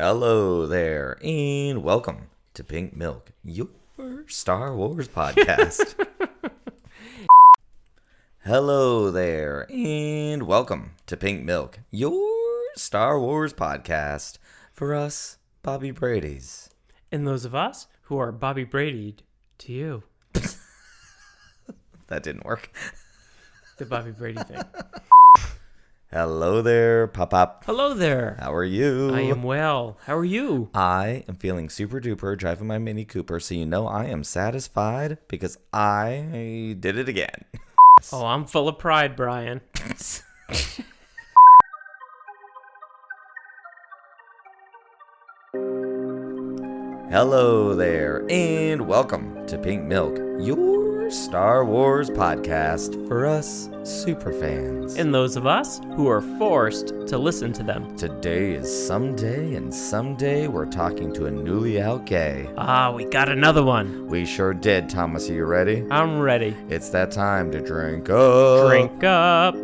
Hello there, and welcome to Pink Milk, your Star Wars podcast. Hello there, and welcome to Pink Milk, your Star Wars podcast for us Bobby Brady's. And those of us who are Bobby Brady'd to you. That didn't work. The Bobby Brady thing. Hello there, Pop. Hello there. How are you? I am well. How are you? I am feeling super duper driving my Mini Cooper, so you know I am satisfied because I did it again. Oh, I'm full of pride, Brian. Hello there, and welcome to Pink Milk, your Star Wars podcast for us superfans. And those of us who are forced to listen to them. Today is someday, and someday we're talking to a newly out gay. Ah, we got another one. We sure did, Thomas. Are you ready? I'm ready. It's that time to drink up. Drink up.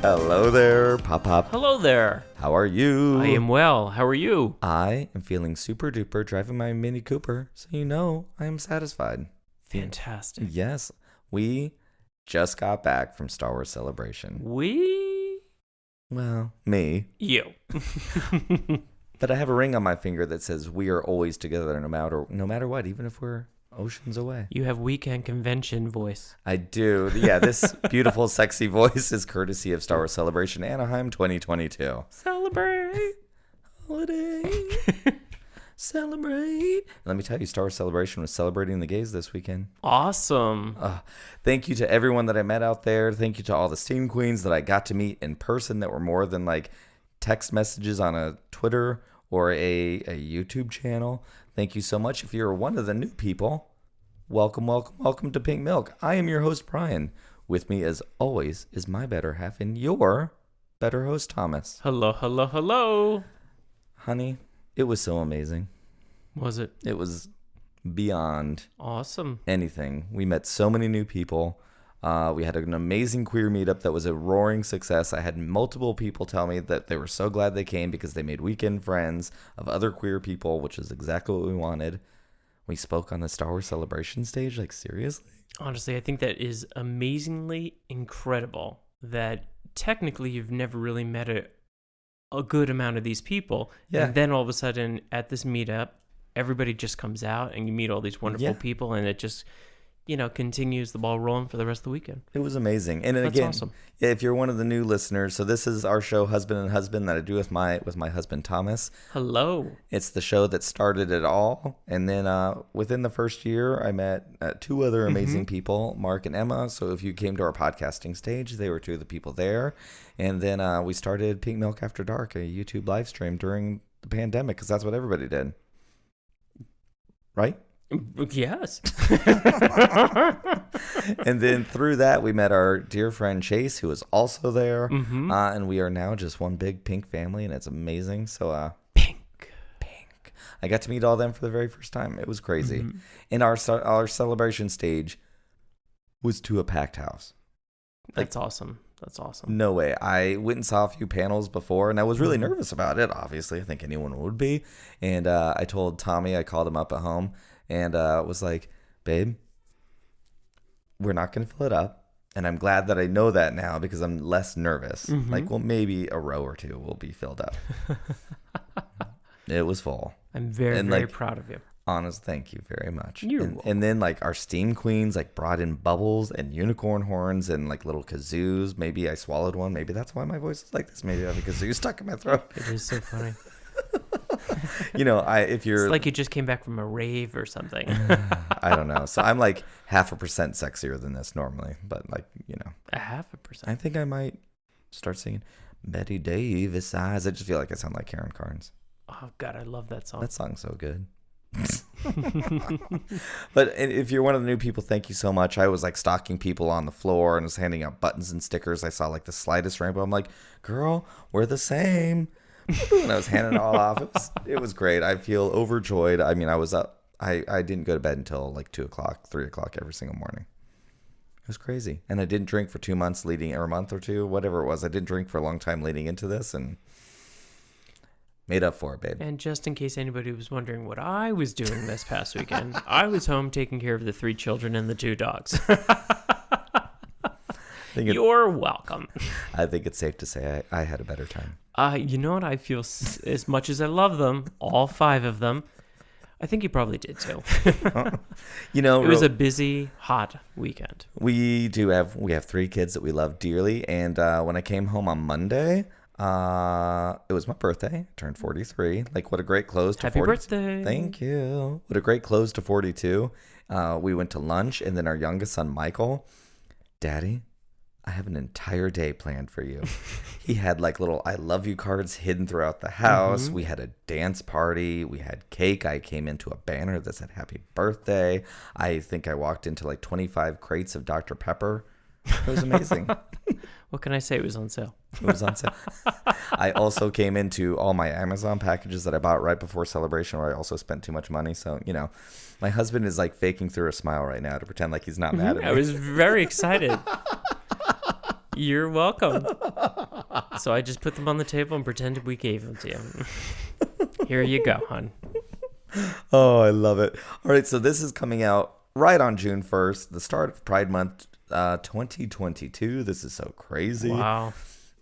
Hello there, Pop. Hello there. How are you? I am well. How are you? I am feeling super duper driving my Mini Cooper, so you know I am satisfied. Fantastic. Yes, we just got back from Star Wars Celebration. Well, me. You. But I have a ring on my finger that says we are always together no matter what, even if we're oceans away. You have weekend convention voice. I do. Yeah, this beautiful, sexy voice is courtesy of Star Wars Celebration Anaheim 2022. Celebrate. Holiday. Celebrate. Let me tell you, Star Wars Celebration was celebrating the gays this weekend. Awesome. Thank you to everyone that I met out there. Thank you to all the Steam Queens that I got to meet in person that were more than like text messages on a Twitter or a YouTube channel. Thank you so much. If you're one of the new people, welcome to Pink Milk. I am your host, Brian. With me, as always, is my better half and your better host, Thomas. Hello. Honey, it was so amazing. Was it? It was beyond Awesome. anything. We met so many new people. We had an amazing queer meetup that was a roaring success. I had multiple people tell me that they were so glad they came because they made weekend friends of other queer people, which is exactly what we wanted. We spoke on the Star Wars Celebration stage, like seriously? Honestly, I think that is amazingly incredible that technically you've never really met a good amount of these people. Yeah. And then all of a sudden at this meetup, everybody just comes out and you meet all these wonderful people and it just, continues the ball rolling for the rest of the weekend. It was amazing. And That's again, awesome. if you're one of the new listeners, so this is our show, Husband and Husband, that I do with my husband, Thomas. Hello. It's the show that started it all. And then within the first year, I met two other amazing people, Mark and Emma. So if you came to our podcasting stage, they were two of the people there. And then we started Pink Milk After Dark, a YouTube live stream during the pandemic, because that's what everybody did. Right? Yes. And then through that, we met our dear friend Chase, who was also there. Mm-hmm. And we are now just one big pink family, and it's amazing. So, Pink. I got to meet all of them for the very first time. It was crazy. Mm-hmm. And our celebration stage was to a packed house. That's awesome. No way. I went and saw a few panels before, and I was really nervous about it. Obviously, I think anyone would be. And I told Tommy, I called him up at home, and was like, babe, we're not going to fill it up. And I'm glad that I know that now because I'm less nervous. Mm-hmm. Like, well, maybe a row or two will be filled up. It was full. I'm very, And, very like, proud of you. Honest, thank you very much. You're and, welcome. and then like our Steam Queens like brought in bubbles and unicorn horns and like little kazoos. Maybe I swallowed one. Maybe that's why my voice is like this. Maybe I have a kazoo stuck in my throat. It is so funny. If you're It's like you just came back from a rave or something. I don't know. So I'm like 0.5% sexier than this normally, but like, 0.5%. I think I might start singing Betty Davis eyes. I just feel like I sound like Karen Carnes. Oh God, I love that song. That song's so good. But if you're one of the new people, thank you so much. I was like stalking people on the floor and was handing out buttons and stickers. I saw like the slightest rainbow. I'm like, girl, we're the same. And I was handing it all off. It was great. I feel overjoyed. I mean, I was up. I didn't go to bed until like 2 o'clock, 3 o'clock every single morning. It was crazy. And I didn't drink for 2 months leading, or a month or two, whatever it was. I didn't drink for a long time leading into this and made up for it, babe. And just in case anybody was wondering what I was doing this past weekend, I was home taking care of the 3 children and the 2 dogs. You're welcome. I think it's safe to say I had a better time. You know what? I feel as much as I love them, all 5 of them, I think you probably did too. You know, it was a busy, hot weekend. We have 3 kids that we love dearly, and when I came home on Monday, it was my birthday. I turned 43. Like, what a great close to 40. Happy birthday! Thank you. What a great close to 42. We went to lunch, and then our youngest son Michael, Daddy, I have an entire day planned for you. He had like little I love you cards hidden throughout the house. Mm-hmm. We had a dance party. We had cake. I came into a banner that said happy birthday. I think I walked into like 25 crates of Dr. Pepper. It was amazing. What can I say? It was on sale. It was on sale. I also came into all my Amazon packages that I bought right before celebration, where I also spent too much money. So, you know, my husband is like faking through a smile right now to pretend like he's not mad at me. I was very excited. You're welcome. So I just put them on the table and pretended we gave them to you. Here you go, hon. Oh, I love it. All right, so this is coming out right on June 1st, the start of Pride Month 2022. This is so crazy. Wow.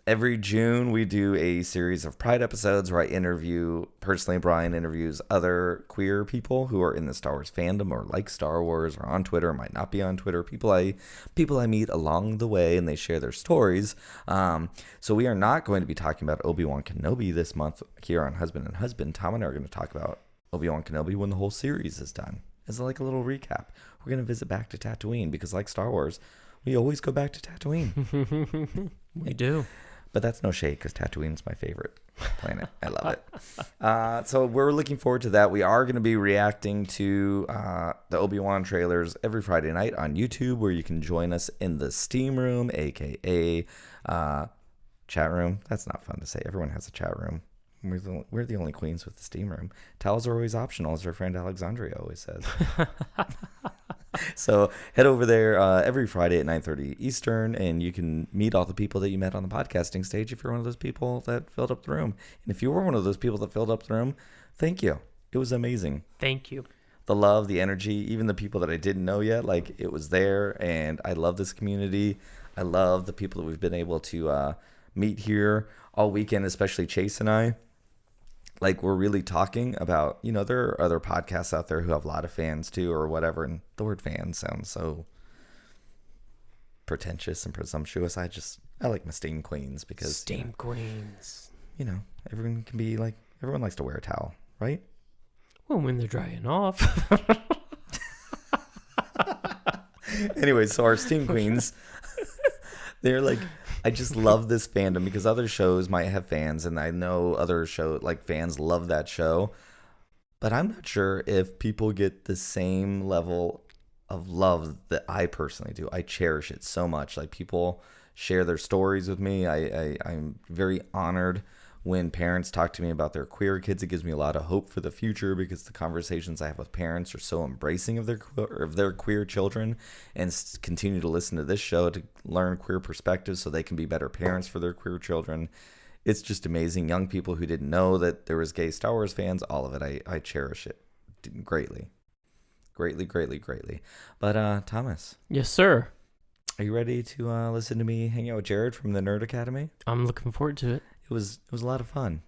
Every June, we do a series of Pride episodes where I interview, personally, Bryan interviews other queer people who are in the Star Wars fandom or like Star Wars or on Twitter, might not be on Twitter, people I meet along the way, and they share their stories. So we are not going to be talking about Obi-Wan Kenobi this month here on Husband and Husband. Tom and I are going to talk about Obi-Wan Kenobi when the whole series is done. As like a little recap. We're going to visit back to Tatooine because like Star Wars, we always go back to Tatooine. We do. But that's no shade because Tatooine's my favorite planet. I love it. So we're looking forward to that. We are going to be reacting to the Obi-Wan trailers every Friday night on YouTube, where you can join us in the Steam Room, a.k.a. Chat Room. That's not fun to say. Everyone has a chat room. We're the only queens with the Steam Room. Towels are always optional, as our friend Alexandria always says. So head over there every Friday at 9:30 Eastern, and you can meet all the people that you met on the podcasting stage if you're one of those people that filled up the room. And if you were one of those people that filled up the room, thank you. It was amazing. Thank you. The love, the energy, even the people that I didn't know yet, like it was there. And I love this community. I love the people that we've been able to meet here all weekend, especially Chase and I. Like, we're really talking about, you know, there are other podcasts out there who have a lot of fans too, or whatever. And the word fan sounds so pretentious and presumptuous. I like my Steam Queens because Steam Queens. You know, everyone can be like, everyone likes to wear a towel, right? Well, when they're drying off. Anyway, so our Steam Queens, they're like, I just love this fandom because other shows might have fans, and I know other show like fans love that show, but I'm not sure if people get the same level of love that I personally do. I cherish it so much. Like, people share their stories with me. I'm very honored when parents talk to me about their queer kids. It gives me a lot of hope for the future because the conversations I have with parents are so embracing of their queer children, and continue to listen to this show to learn queer perspectives so they can be better parents for their queer children. It's just amazing. Young people who didn't know that there was gay Star Wars fans, all of it. I cherish it greatly. Greatly. But Thomas. Yes, sir. Are you ready to listen to me hang out with Jarod from the Nerd Academy? I'm looking forward to it. It was a lot of fun.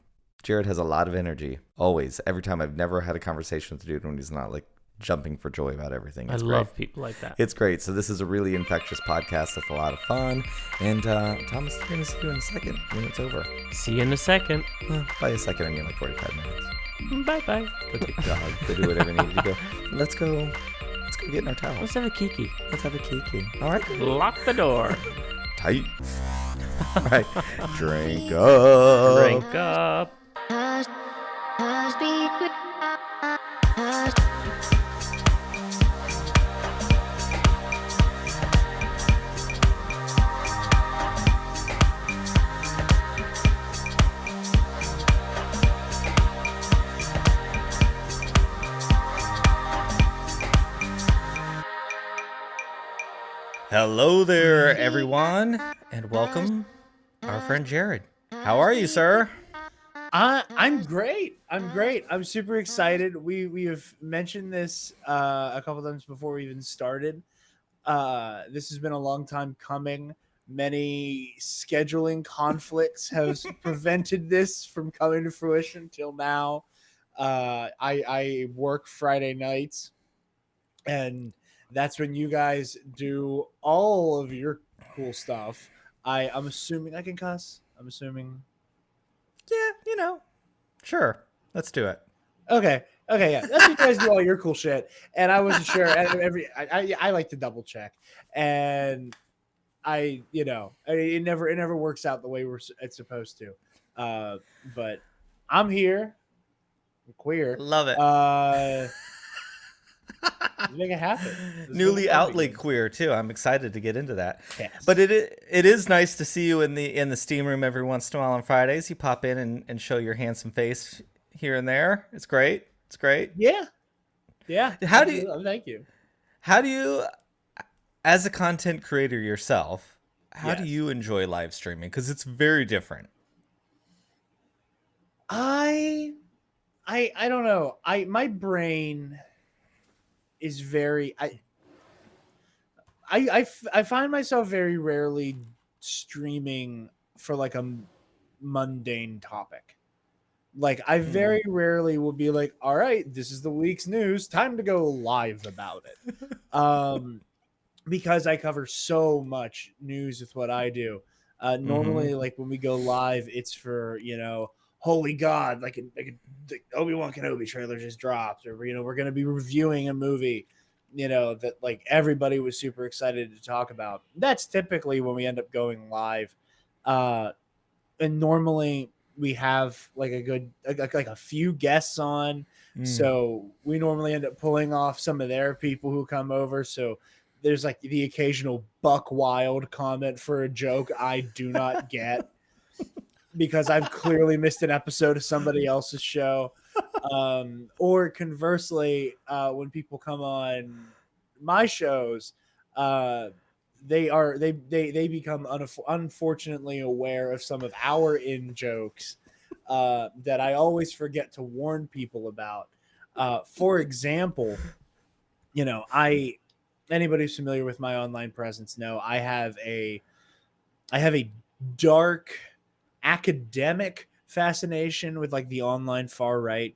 Jarod has a lot of energy, always. Every time. I've never had a conversation with the dude when he's not like jumping for joy about everything. It's I love people like that. It's great. So this is a really infectious podcast that's a lot of fun. And Thomas, I'm going to see you in a second when it's over. See you in a second. Well, by a second, I mean like 45 minutes. Bye-bye. Go take the dog. Go do whatever needs to go. Let's go get in our towels. Let's have a kiki. All right. Lock the door. Tight. All right. Drink up. Drink up. Hush, hush, be quick. Hush. Hello there, everyone, and welcome our friend Jarod. How are you, sir? I'm great. I'm great. I'm super excited. We have mentioned this a couple times before we even started. This has been a long time coming. Many scheduling conflicts have prevented this from coming to fruition till now. I work Friday nights, and that's when you guys do all of your cool stuff. I'm assuming I can cuss. I'm assuming. Yeah, sure. Let's do it. Okay. Okay. Yeah. That's what you guys do all your cool shit. And I wasn't sure. And I like to double check. And it never works out the way it's supposed to. Uh, but I'm here. I'm queer. Love it. Let's make it happen. Let's make it Newly fun outly again. queer too. I'm excited to get into that. Yes. But it is nice to see you in the steam room every once in a while on Fridays. You pop in and show your handsome face here and there. It's great. It's great. Yeah. Yeah. How do you Thank you. how do you as a content creator yourself, how do Yes. you enjoy live streaming? Because it's very different. I don't know. My brain is very I find myself very rarely streaming for like a mundane topic. Like I very rarely will be like, all right, this is the week's news, time to go live about it. Because I cover so much news with what I do. Normally, like when we go live, it's for holy God, the Obi-Wan Kenobi trailer just dropped, or we're going to be reviewing a movie, that like everybody was super excited to talk about. That's typically when we end up going live, and normally we have like a good like a few guests on, so we normally end up pulling off some of their people who come over. So there's like the occasional buck wild comment for a joke I do not get because I've clearly missed an episode of somebody else's show. Or conversely, when people come on my shows, they become unfortunately aware of some of our in jokes that I always forget to warn people about. For example, I anybody who's familiar with my online presence know I have a dark academic fascination with like the online far right,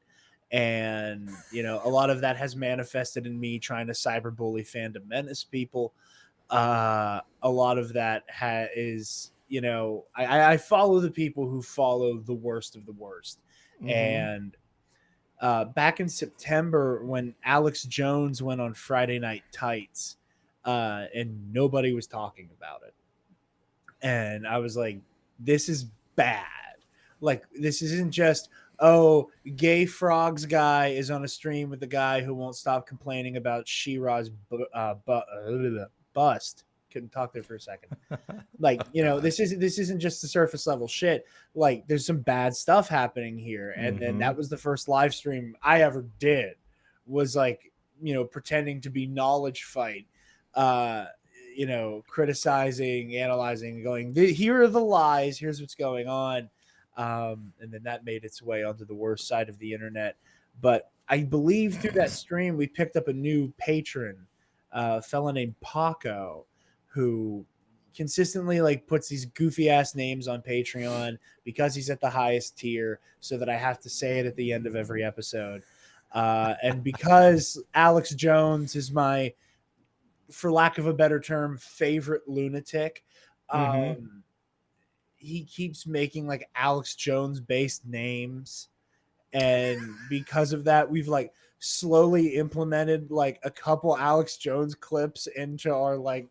and a lot of that has manifested in me trying to cyberbully fandom menace people. A lot of that is I follow the people who follow the worst of the worst. And back in September when Alex Jones went on Friday Night Tights, and nobody was talking about it, and I was like, this is bad. Like, this isn't just, oh, gay frogs guy is on a stream with the guy who won't stop complaining about Qi'ra's bust. Couldn't talk there for a second. Like, this isn't just the surface level shit. Like, there's some bad stuff happening here. And then that was the first live stream I ever did, was like, pretending to be Knowledge Fight, criticizing, analyzing, going, here are the lies, here's what's going on. And then that made its way onto the worst side of the internet. But I believe through that stream, we picked up a new patron, a fella named Paco, who consistently like puts these goofy ass names on Patreon because he's at the highest tier, so that I have to say it at the end of every episode. And because Alex Jones is my, for lack of a better term, favorite lunatic, he keeps making like Alex Jones based names. And because of that, we've like slowly implemented like a couple Alex Jones clips into our like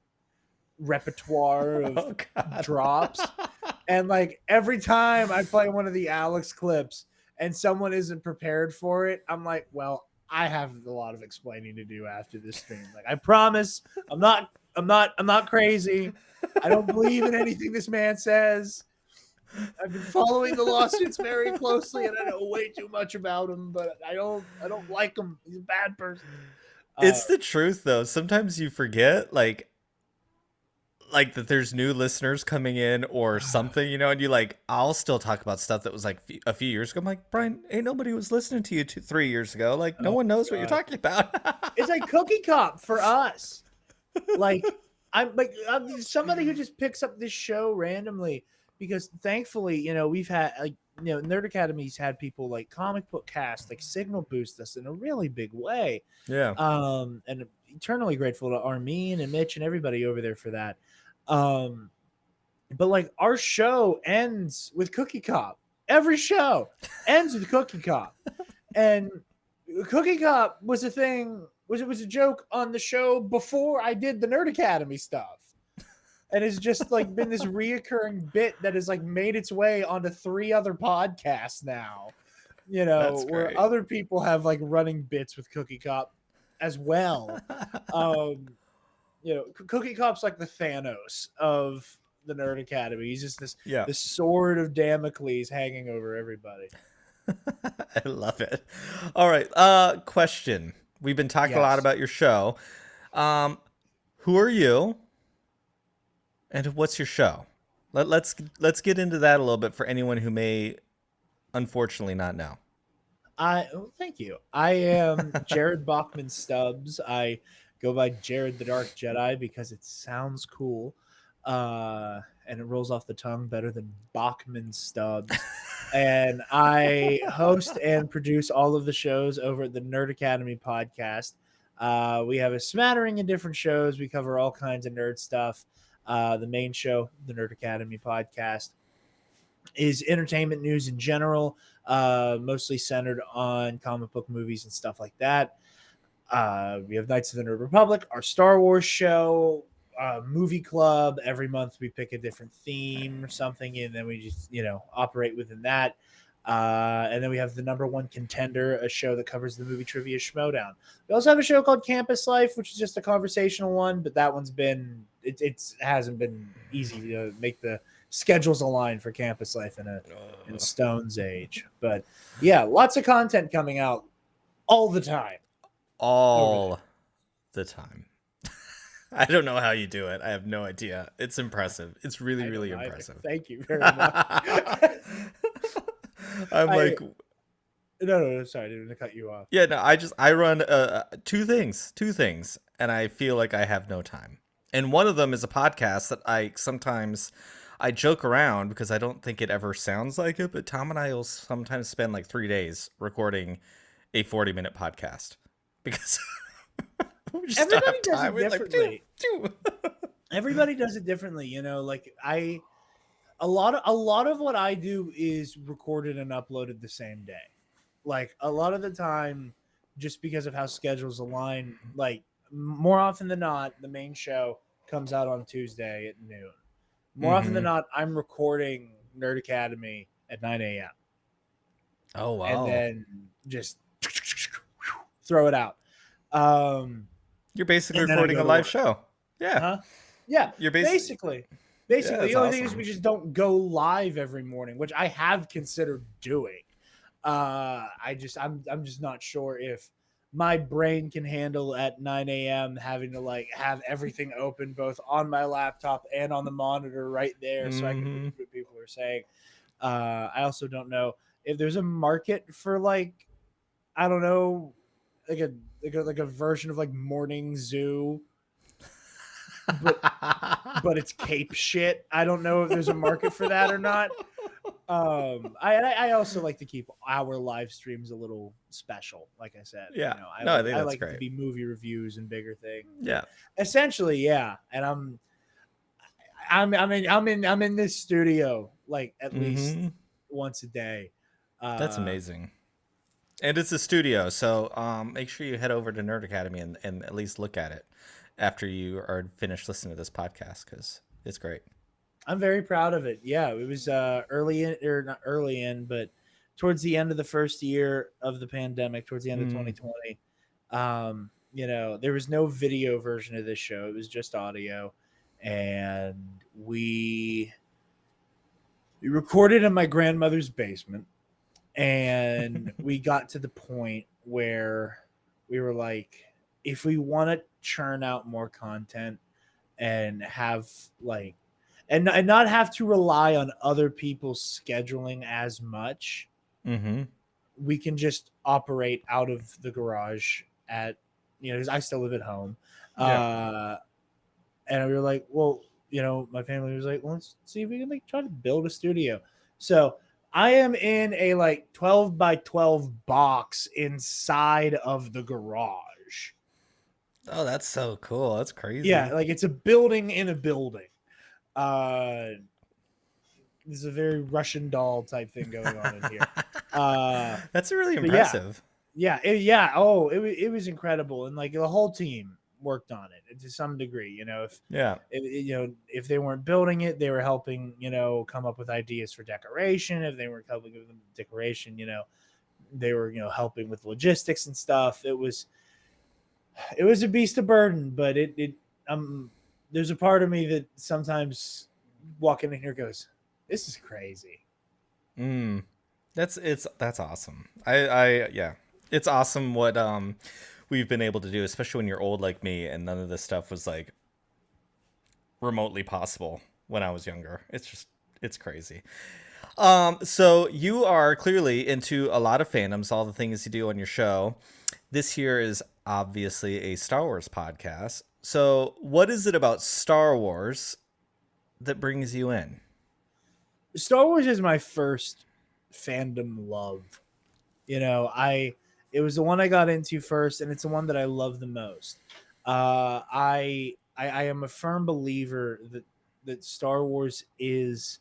repertoire of drops. And like every time I play one of the Alex clips and someone isn't prepared for it, I'm like, well, I have a lot of explaining to do after this stream. Like, I promise I'm not crazy. I don't believe in anything this man says. I've been following the lawsuits very closely, and I know way too much about him, but I don't like him. He's a bad person. It's the truth though. Sometimes you forget, like like that there's new listeners coming in or something, you know, and you like, I'll still talk about stuff that was like a few years ago. I'm like, Brian, ain't nobody was listening to you 3 years ago. Like, no Oh one knows what you're God. talking about. It's like Cookie Cop for us. Like I'm somebody who just picks up this show randomly because thankfully, you know, we've had like, you know, Nerd Academy's had people like Comic Book Cast like signal boost us in a really big way. Yeah. And eternally grateful to Armin and Mitch and everybody over there for that. Um, but like our show ends with Cookie Cop. Every show ends with Cookie Cop. And Cookie Cop was a thing, was a joke on the show before I did the Nerd Academy stuff. And it's just like been this reoccurring bit that has like made its way onto 3 other podcasts now. You know, That's where great. other people have like running bits with Cookie Cop as well. You know, Cookie Cop's like the Thanos of the Nerd Academy. He's just this sword of Damocles hanging over everybody. I love it. All right. Question. We've been talking a lot Yes. about your show. Who are you? And what's your show? Let's get into that a little bit for anyone who may unfortunately not know. Thank you. I am Jarod Bachman Stubbs. I go by Jarod the Dark Jedi because it sounds cool. And it rolls off the tongue better than Bachman Stubbs. And I host and produce all of the shows over at the Nerd Academy podcast. We have a smattering of different shows. We cover all kinds of nerd stuff. The main show, the Nerd Academy podcast, is entertainment news in general, mostly centered on comic book movies and stuff like that. We have Knights of the Nerd Republic, our Star Wars show, movie club. Every month we pick a different theme or something, and then we just, you know, operate within that. And then we have the number one contender, a show that covers the movie trivia Schmodown. We also have a show called Campus Life, which is just a conversational one, but that one's been it hasn't been easy to make the schedules align for Campus Life in a Stone's Age. But yeah, lots of content coming out all the time. All the time. I don't know how you do it. I have no idea. It's impressive. It's really, really impressive. Thank you very much. No, sorry, I didn't mean to cut you off. Yeah, no, I run two things, and I feel like I have no time. And one of them is a podcast that I joke around because I don't think it ever sounds like it, but Tom and I will sometimes spend like 3 days recording a 40-minute podcast because we just Everybody don't have does time. it differently. Everybody does it differently, you know. Like a lot of what I do is recorded and uploaded the same day. Like a lot of the time, just because of how schedules align, like more often than not, the main show comes out on Tuesday at noon. More often than not, I'm recording Nerd Academy at 9 a.m. Oh, wow. And then just throw it out. You're basically recording a live show. Yeah. Huh? Yeah. You're basically. Yeah, The only thing is we just don't go live every morning, which I have considered doing. I'm just not sure if my brain can handle at 9 a.m. having to like have everything open both on my laptop and on the monitor right there so I can read what people are saying. I also don't know if there's a market for like, I don't know, like a version of like Morning Zoo, but it's cape shit. I don't know if there's a market for that or not. I also like to keep our live streams a little special, like I said. Yeah. You know, I think I that's like it great. to be movie reviews and bigger things. Yeah. Essentially, yeah. And I'm in this studio like at least once a day. That's amazing. And it's a studio, so make sure you head over to Nerd Academy and at least look at it after you are finished listening to this podcast because it's great. I'm very proud of it. Yeah, it was not early in, but towards the end of the first year of the pandemic, towards the end of 2020. You know, there was no video version of this show; it was just audio, and we recorded in my grandmother's basement, and we got to the point where we were like, if we want to churn out more content, and have like and not have to rely on other people's scheduling as much. Mm-hmm. We can just operate out of the garage at, you know, 'cause I still live at home. Yeah. And we were like, well, you know, my family was like, well, let's see if we can like try to build a studio. So I am in a like 12 by 12 box inside of the garage. Oh, that's so cool. That's Yeah, crazy. like it's a building in a building. Uh This is a very Russian doll type thing going on in here. That's really But yeah, impressive. yeah. Oh, it was incredible, and like the whole team worked on it to some degree. You know, Yeah. you know, if they weren't building it, they were helping, you know, come up with ideas for decoration. If they weren't helping with decoration, you know, they were, you know, helping with logistics and stuff. It was a beast of burden, but there's a part of me that sometimes walking in here goes, this is crazy. Mm. That's awesome. I yeah. It's awesome what we've been able to do, especially when you're old like me and none of this stuff was like remotely possible when I was younger. It's crazy. So you are clearly into a lot of fandoms, all the things you do on your show. This here is obviously a Star Wars podcast. So what is it about Star Wars that brings you in? Star Wars is my first fandom love. You know, it was the one I got into first, and it's the one that I love the most. I am a firm believer that Star Wars is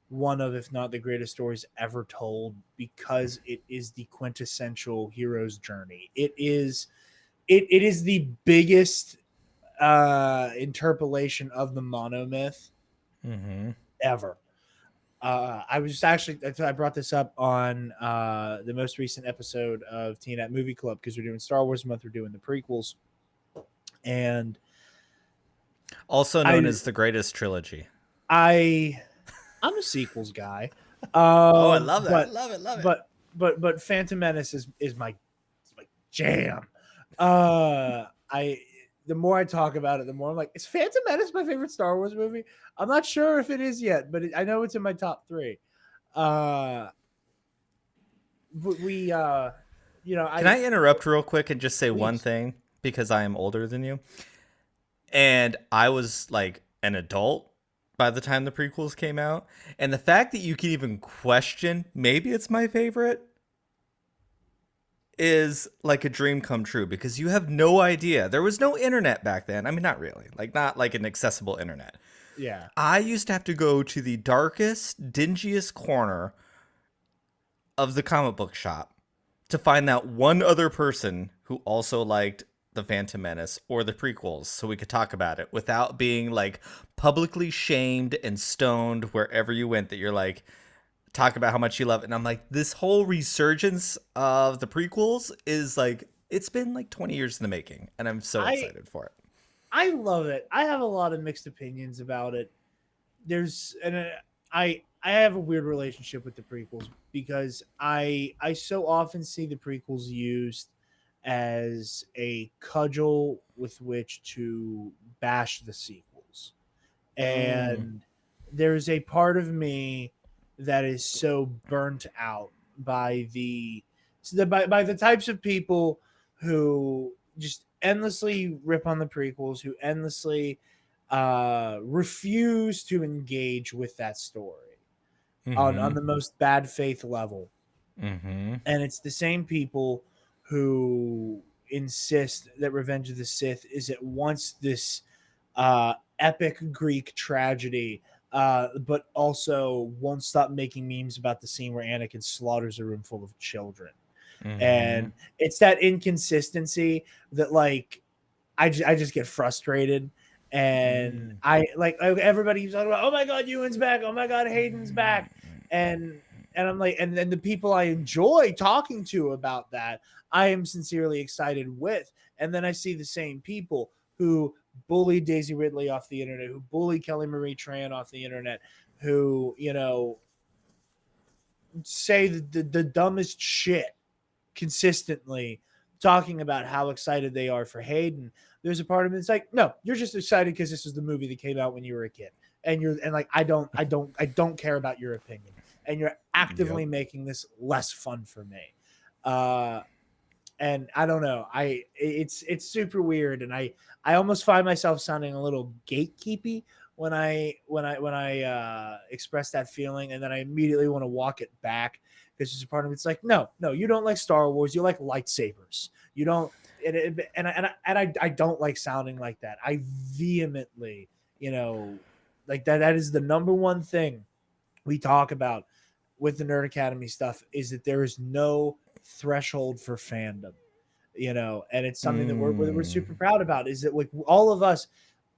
one of, if not the greatest stories ever told, because it is the quintessential hero's journey. It is the biggest interpolation of the monomyth Mm-hmm. ever. I was actually, I brought this up on the most recent episode of Teen Movie Club, because we're doing Star Wars month, we're doing the prequels, and Also known I as the greatest trilogy. I I'm a sequels guy, Oh, I love that. I but love it. Love it. but Phantom Menace is my jam. I The more I talk about it, the more I'm like, is Phantom Menace my favorite Star Wars movie? I'm not sure if it is yet, but I know it's in my top three. Uh, we you know, Can I interrupt real quick and just say one please. thing because I am older than you? And I was like an adult by the time the prequels came out. And the fact that you can even question maybe it's my favorite is like a dream come true because you have no idea. There was no internet back then. I mean, not really. Like, not like an accessible internet. Yeah. I used to have to go to the darkest, dingiest corner of the comic book shop to find that one other person who also liked the Phantom Menace or the prequels so we could talk about it without being like publicly shamed and stoned wherever you went that you're like talk about how much you love it. And I'm like, this whole resurgence of the prequels is like it's been like 20 years in the making and I'm so I excited for it. I love it. I have a lot of mixed opinions about it. There's and I have a weird relationship with the prequels because I so often see the prequels used as a cudgel with which to bash the sequels. Mm. And there's a part of me that is so burnt out by by the types of people who just endlessly rip on the prequels, who endlessly refuse to engage with that story on Mhm. the most bad faith level. Mhm. And it's the same people who insist that Revenge of the Sith is at once this epic Greek tragedy, but also won't stop making memes about the scene where Anakin slaughters a room full of children. Mhm. And it's that inconsistency that like I just get frustrated. And Mm. I like everybody keeps talking about, oh my god, Ewan's back, oh my god, Hayden's back, and I'm like, and then the people I enjoy talking to about that, I am sincerely excited with, and then I see the same people who bully Daisy Ridley off the internet, who bully Kelly Marie Tran off the internet, who, you know, say the dumbest shit consistently, talking about how excited they are for Hayden. there's a part of me that's like, no, you're just excited because this is the movie that came out when you were a kid, and like, I don't care about your opinion, and you're actively Yep. making this less fun for me. And I don't know, it's super weird, and I almost find myself sounding a little gatekeepy when I express that feeling, and then I immediately want to walk it back, because there's a part of it's like, no, you don't like Star Wars, you like lightsabers, you don't, and I don't like sounding like that. I vehemently, like that is the number one thing we talk about with the Nerd Academy stuff, is that there is no threshold for fandom, and it's something that we're super proud about, is that, like, all of us,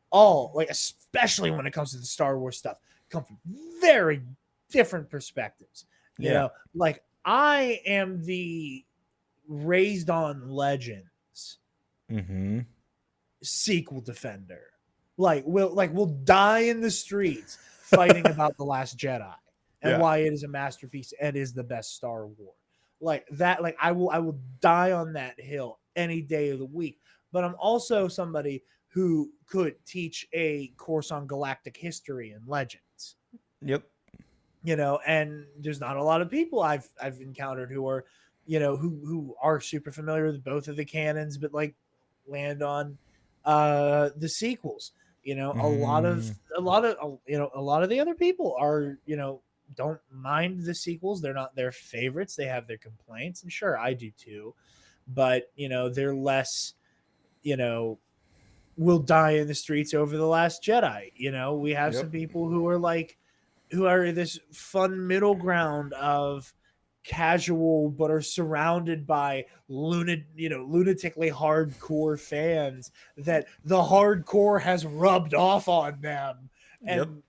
all, like, especially when it comes to the Star Wars stuff, come from very different perspectives. Yeah. Like, I am the Raised on Legends Mm-hmm. sequel defender. We'll die in the streets fighting about The Last Jedi and Yeah. why it is a masterpiece and is the best Star Wars. Like that, like I will die on that hill any day of the week. But I'm also somebody who could teach a course on galactic history and legends. Yep. And there's not a lot of people I've encountered who are, who are super familiar with both of the canons, but like land on the sequels. A lot of the other people are, don't mind the sequels. They're not their favorites. They have their complaints, and sure, I do too. But they're less, will die in the streets over The Last Jedi. We have Yep. some people who are this fun middle ground of casual, but are surrounded by lunatically hardcore fans that the hardcore has rubbed off on them. Yep. And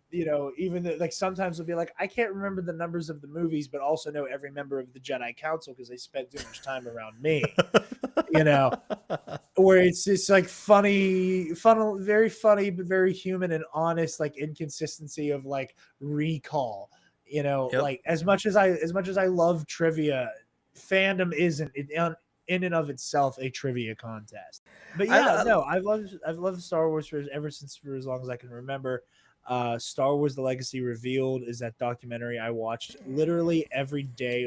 even like, sometimes they'll be like, I can't remember the numbers of the movies, but also know every member of the Jedi Council because they spent too much time around me. Where it's just like very funny, but very human and honest, like, inconsistency of like recall. Yep. Like, as much as I love trivia, fandom isn't in and of itself a trivia contest. But yeah, no, I've loved Star Wars ever since, for as long as I can remember. Star Wars: The Legacy Revealed is that documentary I watched literally every day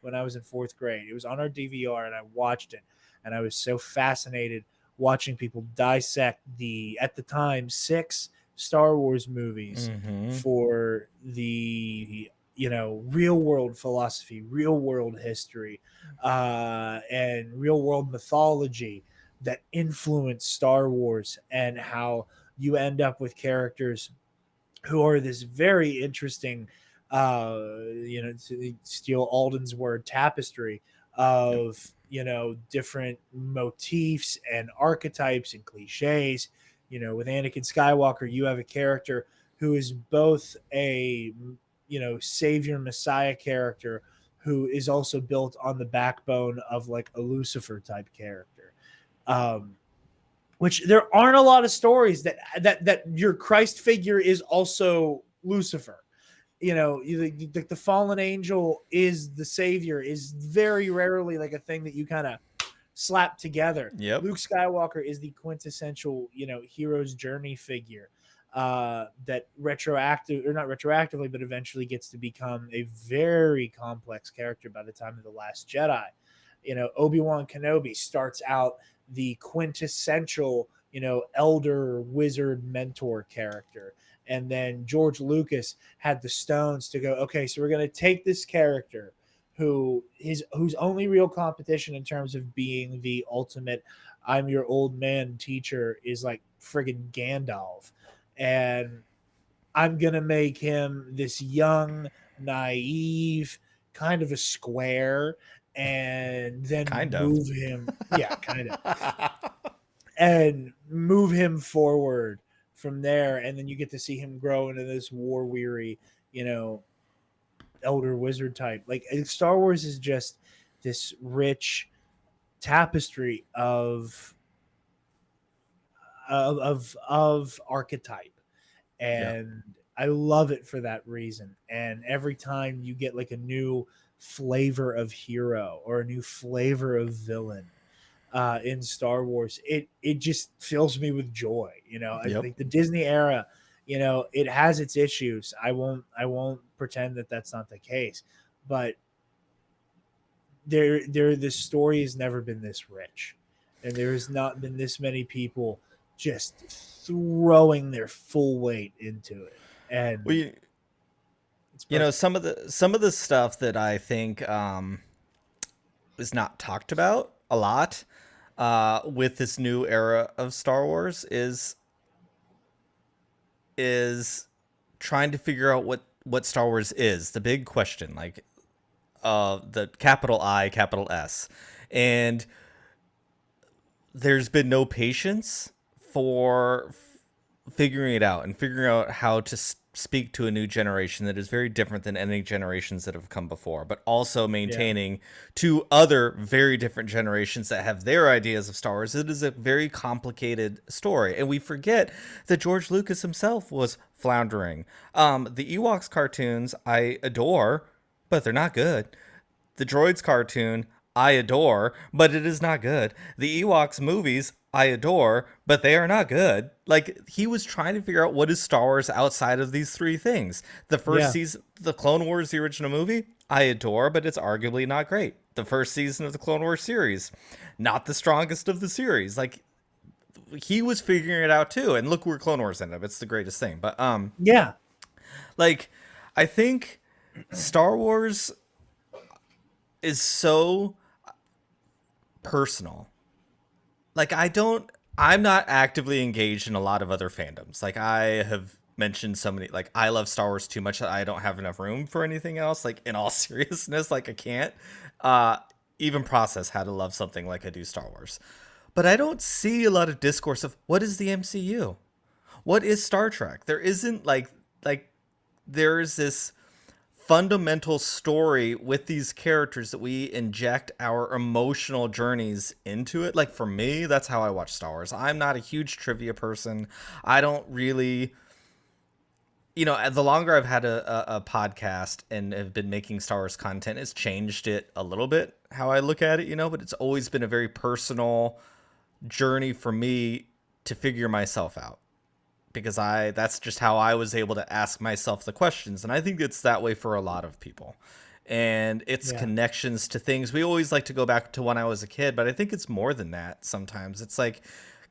when I was in 4th grade. It was on our DVR, and I watched it, and I was so fascinated watching people dissect the, at the time, 6 Star Wars movies Mm-hmm. for the real world philosophy, real world history, and real world mythology that influence Star Wars, and how you end up with characters who are this very interesting, to steal Alden's word, tapestry of different motifs and archetypes and cliches. With Anakin Skywalker, you have a character who is both a savior messiah character, who is also built on the backbone of like a Lucifer type character. Which there aren't a lot of stories that your Christ figure is also Lucifer. The fallen angel is the savior is very rarely like a thing that you kind of slap together. Yep. Luke Skywalker is the quintessential, hero's journey figure that not retroactively, but eventually gets to become a very complex character by the time of The Last Jedi. Obi-Wan Kenobi starts out the quintessential, elder wizard mentor character. And then George Lucas had the stones to go, okay, so we're going to take this character whose only real competition in terms of being the ultimate I'm your old man teacher is like friggin' Gandalf. And I'm going to make him this young, naive, kind of a square, and then Kind of. move him. Yeah, kind of. And move him forward from there. And then you get to see him grow into this war weary, elder wizard type. Like, Star Wars is just this rich tapestry of archetype, and I love it for that reason. And every time you get like a new flavor of hero or a new flavor of villain, in Star Wars, it just fills me with joy. You know, I Yep. think the Disney era, you know, it has its issues. I won't pretend that that's not the case, but the story has never been this rich, and there has not been this many people just throwing their full weight into it, and We, it's you know, perfect. some of the stuff that I think is not talked about a lot with this new era of Star Wars is trying to figure out what Star Wars is. The big question, like the capital I, capital S, and there's been no patience for figuring it out and figuring out how to speak to a new generation that is very different than any generations that have come before, but also Yeah, maintaining two other very different generations that have their ideas of Star Wars. It is a very complicated story, and we forget that George Lucas himself was floundering. The Ewoks cartoons I adore, but they're not good. The Droids cartoon, I adore, but it is not good. The Ewoks movies, I adore, but they are not good. Like, he was trying to figure out what is Star Wars outside of these three things. The first yeah, season, the Clone Wars, the original movie, I adore, but it's arguably not great. The first season of the Clone Wars series, not the strongest of the series. Like, he was figuring it out too. And look where Clone Wars ended up. It's the greatest thing. But yeah, like, I think Star Wars is so personal. Like, I'm not actively engaged in a lot of other fandoms. Like, I have mentioned so many, like, I love Star Wars too much that I don't have enough room for anything else. Like, in all seriousness, like, I can't uh even process how to love something like I do Star Wars. But I don't see a lot of discourse of what is the MCU? What is Star Trek? There isn't like there's this fundamental story with these characters that we inject our emotional journeys into it. Like, for me, that's how I watch Star Wars. I'm not a huge trivia person. I don't really, you know, the longer I've had a podcast and have been making Star Wars content, it's changed it a little bit how I look at it, you know, but it's always been a very personal journey for me to figure myself out, because that's just how I was able to ask myself the questions. And I think it's that way for a lot of people. And it's yeah, connections to things. We always like to go back to when I was a kid, but I think it's more than that sometimes. It's like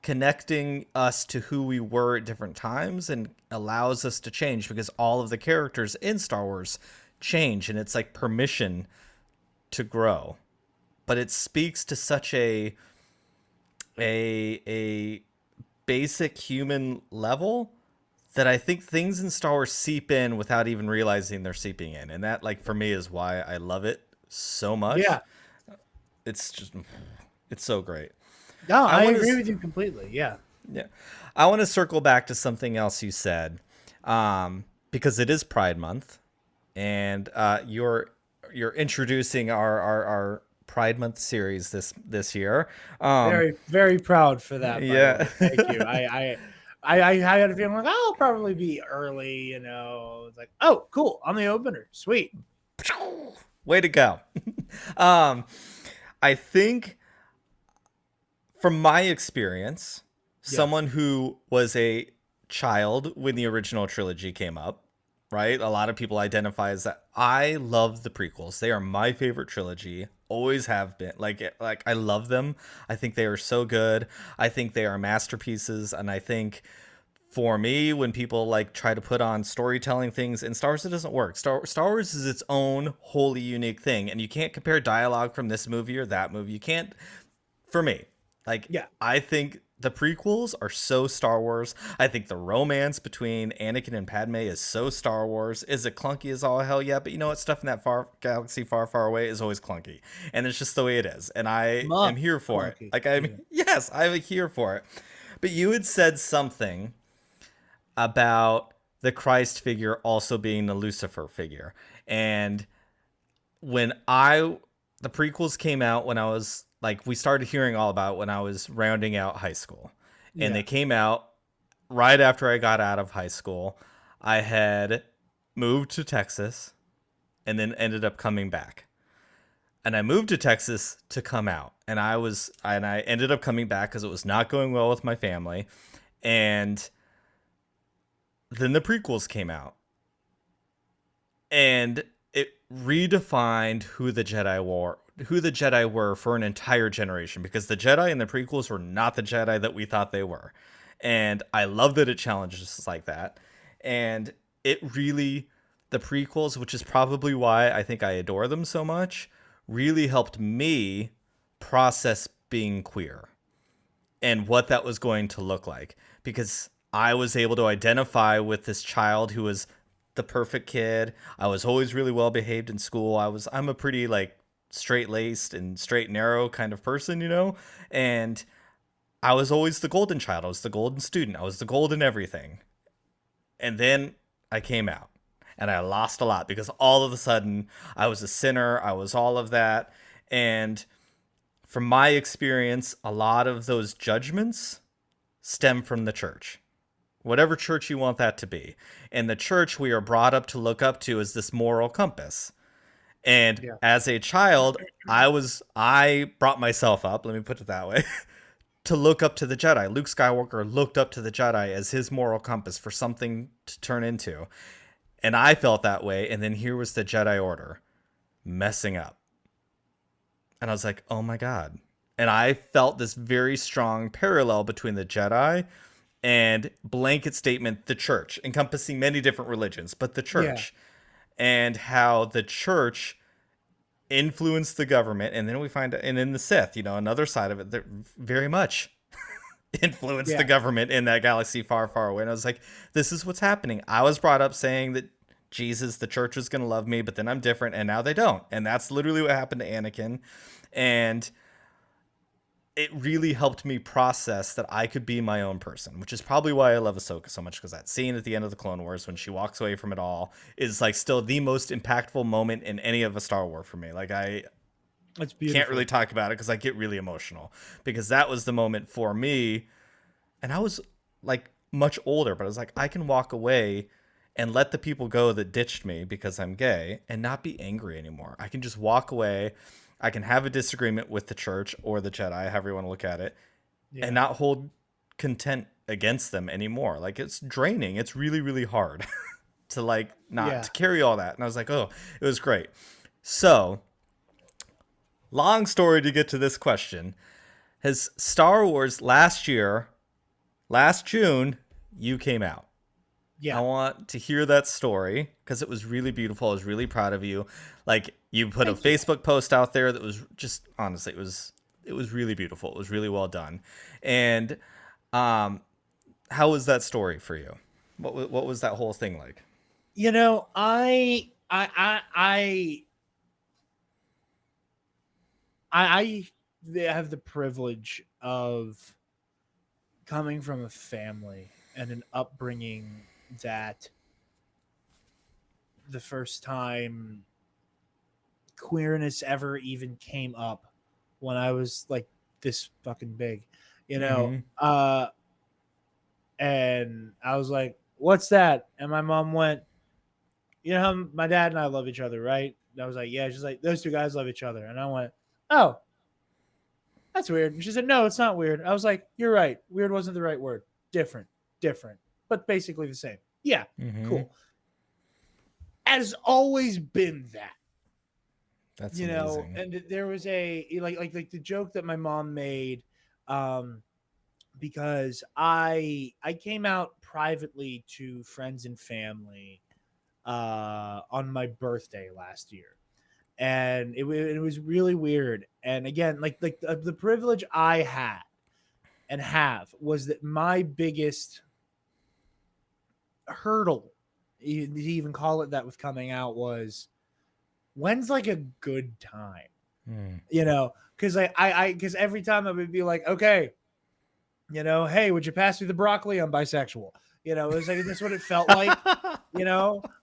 connecting us to who we were at different times and allows us to change, because all of the characters in Star Wars change, and it's like permission to grow. But it speaks to such a basic human level that I think things in Star Wars seep in without even realizing they're seeping in. And that, like, for me is why I love it so much. yeah. It's just, it's so great. No, I I want agree to, with you completely. Yeah, yeah, I want to circle back to something else you said, because it is Pride Month, and you're introducing our Pride Month series this year. very very proud for that. By the Yeah. way, thank you. I had a feeling like I'll probably be early. You know, it's like, oh, cool, I'm the opener. Sweet. Way to go. um, I think from my experience, Yeah, someone who was a child when the original trilogy came up, right? A lot of people identify as that. I love the prequels. They are my favorite trilogy. Always have been. Like I love them. I think they are so good. I think they are masterpieces, and I think for me, when people like try to put on storytelling things in Star Wars, it doesn't work. Star Wars is its own wholly unique thing, and you can't compare dialogue from this movie or that movie. You can't, for me. Like, yeah, I think the prequels are so Star Wars. I think the romance between Anakin and Padme is so Star Wars. Is it clunky as all hell? Yeah, but you know what? Stuff in that far galaxy far, far away is always clunky, and it's just the way it is. And I am much here for it. clunky. Like, Yeah, yes, I'm here for it. But you had said something about the Christ figure also being the Lucifer figure. And when the prequels came out, when I was like, we started hearing all about it when I was rounding out high school. And yeah, they came out right after I got out of high school. I had moved to Texas and then ended up coming back. And I moved to Texas to come out. And I ended up coming back because it was not going well with my family. And then the prequels came out. And it redefined who the Jedi were for an entire generation, because the Jedi in the prequels were not the Jedi that we thought they were. And I love that it challenges us like that. And it really, the prequels, which is probably why I think I adore them so much, really helped me process being queer and what that was going to look like, because I was able to identify with this child who was the perfect kid. I was always really well behaved in school. I'm a pretty like straight-laced and straight narrow kind of person, and I was always the golden child. I was the golden student. I was the golden everything. And then I came out and I lost a lot, because all of a sudden I was a sinner. I was all of that. And from my experience, a lot of those judgments stem from the church, whatever church you want that to be. And the church we are brought up to look up to is this moral compass. And as a child, I brought myself up, let me put it that way, to look up to the Jedi. Luke Skywalker looked up to the Jedi as his moral compass for something to turn into. And I felt that way. And then here was the Jedi Order messing up. And I was like, oh my God. And I felt this very strong parallel between the Jedi and blanket statement, the church, encompassing many different religions, but the church. And how the church influenced the government. And then we find, and in the Sith, another side of it, that very much influenced the government in that galaxy far, far away. And I was like, this is what's happening. I was brought up saying that Jesus, the church, was going to love me, but then I'm different, and now they don't. And that's literally what happened to Anakin. And it really helped me process that I could be my own person, which is probably why I love Ahsoka so much, because that scene at the end of the Clone Wars when she walks away from it all is like still the most impactful moment in any of a Star Wars for me. Like That's beautiful. Can't really talk about it because I get really emotional, because that was the moment for me. And I was like much older, but I was like, I can walk away and let the people go that ditched me because I'm gay and not be angry anymore. I can just walk away. I can have a disagreement with the church or the Jedi, however you want to look at it, and not hold content against them anymore. Like, it's draining. It's really, really hard to like not to carry all that. And I was like, oh, it was great. So, long story to get to this question. Has Star Wars last June, you came out. Yeah. I want to hear that story because it was really beautiful. I was really proud of you. Like, you put a Facebook post out there that was just, honestly, it was really beautiful. It was really well done. And how was that story for you? What was that whole thing like? I have the privilege of coming from a family and an upbringing that the first time queerness ever even came up when I was like this fucking big, and I was like, what's that? And my mom went, my dad and I love each other, right? And I was like, yeah. She's like, those two guys love each other. And I went, oh, that's weird. And she said, no, it's not weird. I was like, you're right. Weird wasn't the right word. Different, but basically the same. Yeah, cool. Has always been that. That's amazing. And there was a like the joke that my mom made, because I came out privately to friends and family on my birthday last year, and it was really weird. And again, like the privilege I had and have was that my biggest hurdle, to even call it that, with coming out was, when's like a good time? Because because every time I would be like, okay, hey, would you pass me the broccoli? I'm bisexual. It was like, that's what it felt like,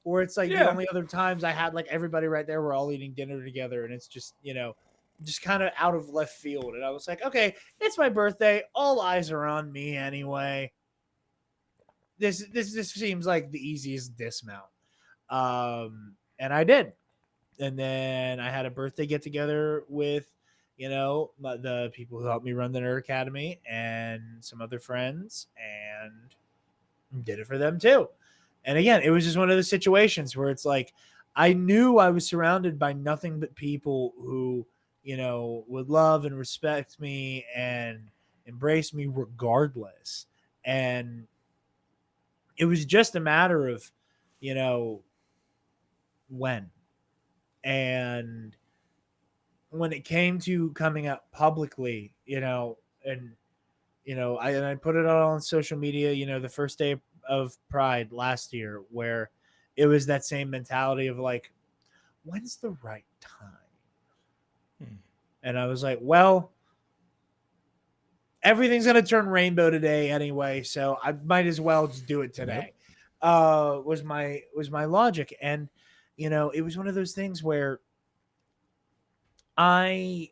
where it's like the only other times I had like everybody right there, we're all eating dinner together, and it's just, just kind of out of left field. And I was like, okay, it's my birthday. All eyes are on me anyway. This seems like the easiest dismount. And I did. And then I had a birthday get together with, the people who helped me run the Nerd Academy and some other friends, and did it for them too. And again, it was just one of those situations where it's like I knew I was surrounded by nothing but people who, would love and respect me and embrace me regardless. And it was just a matter of, you know, when. And when it came to coming out publicly, and I put it out on social media, the first day of Pride last year, where it was that same mentality of like, when's the right time? And I was like, well, everything's gonna turn rainbow today anyway, so I might as well just do it today. Was my logic. And it was one of those things where I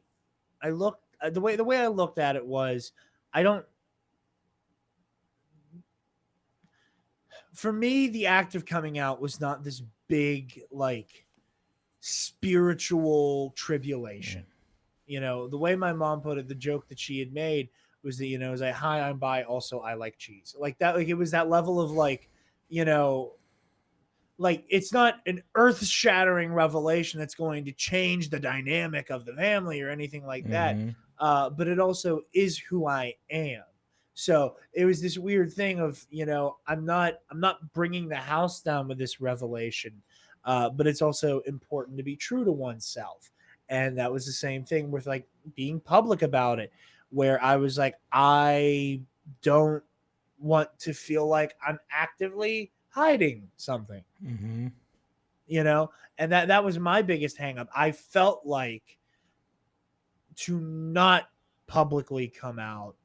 looked the way I looked at it was, I don't for me, the act of coming out was not this big, like, spiritual tribulation. The way my mom put it, the joke that she had made was that, it was like, hi, I'm bi, also I like cheese. Like that, like it was that level of like, you know, like it's not an earth-shattering revelation that's going to change the dynamic of the family or anything like that. But it also is who I am. So it was this weird thing of, I'm not bringing the house down with this revelation, but it's also important to be true to oneself. And that was the same thing with like being public about it, where I was like, I don't want to feel like I'm actively hiding something, and that was my biggest hangup. I felt like to not publicly come out,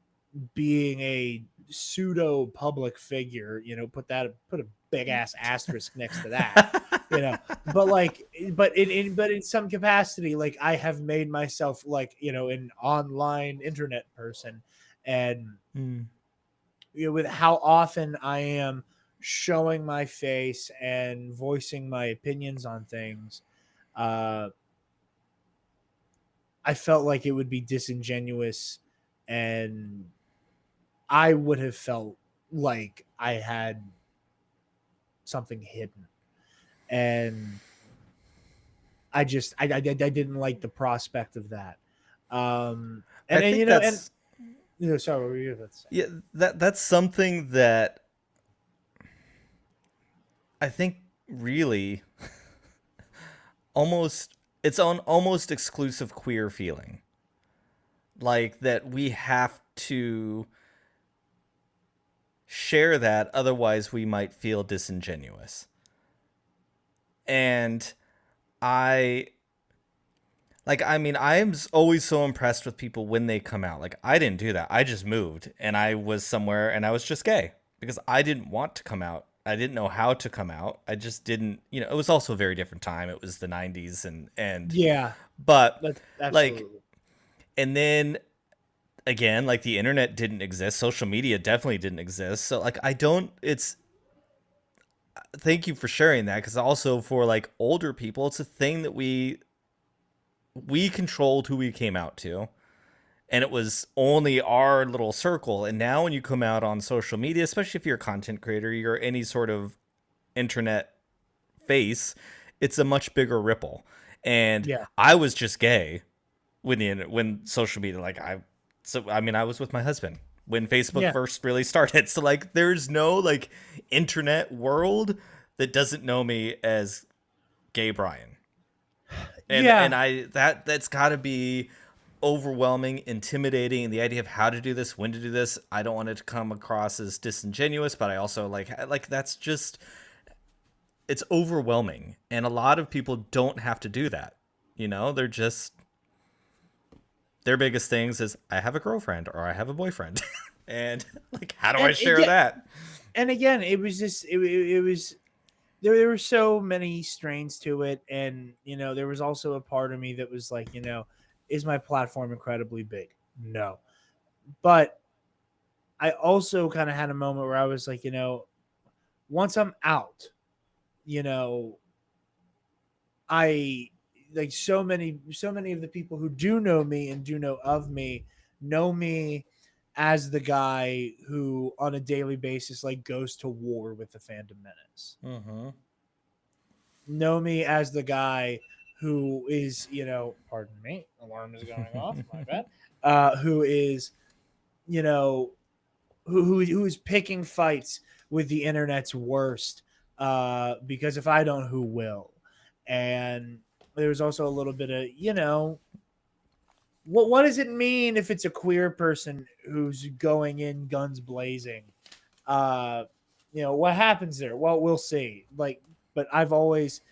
being a pseudo public figure, put a big ass asterisk next to that, but like, but in some capacity, like I have made myself like, an online internet person. And with how often I am showing my face and voicing my opinions on things, uh, I felt like it would be disingenuous, and I would have felt like I had something hidden. And I didn't like the prospect of that. I think that's sorry, what were you about to say? yeah, that's something that I think really almost its own almost exclusive queer feeling. Like that we have to share that, otherwise we might feel disingenuous. And I I am always so impressed with people when they come out. Like I didn't do that. I just moved and I was somewhere and I was just gay because I didn't want to come out. I didn't know how to come out. I just didn't, it was also a very different time. It was the 90s and Yeah, but that's like, absolutely. and then again, like the internet didn't exist. Social media definitely didn't exist. So like thank you for sharing that, because also for like older people, it's a thing that we controlled who we came out to, and it was only our little circle. And now when you come out on social media, especially if you're a content creator, you're any sort of internet face, it's a much bigger ripple. And Yeah, I was just gay when social media, I was with my husband when Facebook yeah, first really started. So like there's no like internet world that doesn't know me as gay Bryan. And yeah. I that's got to be overwhelming, intimidating, and the idea of how to do this, when to do this. I don't want it to come across as disingenuous, but I also like that's just, it's overwhelming. And a lot of people don't have to do that. They're just, their biggest things is I have a girlfriend or I have a boyfriend. And like, how do I share Yeah, that? and again, it was just it was there were so many strains to it. And there was also a part of me that was like, is my platform incredibly big? No. But I also kind of had a moment where I was like, once I'm out, you know I like so many of the people who do know me and do know of me know me as the guy who on a daily basis like goes to war with the Phantom Menace. Mm-hmm. Know me as the guy who is, pardon me, alarm is going off, my bad. Who is, you know, who is picking fights with the internet's worst, because if I don't, who will? And there's also a little bit of, what does it mean if it's a queer person who's going in guns blazing? What happens there? Well, we'll see. But I've always,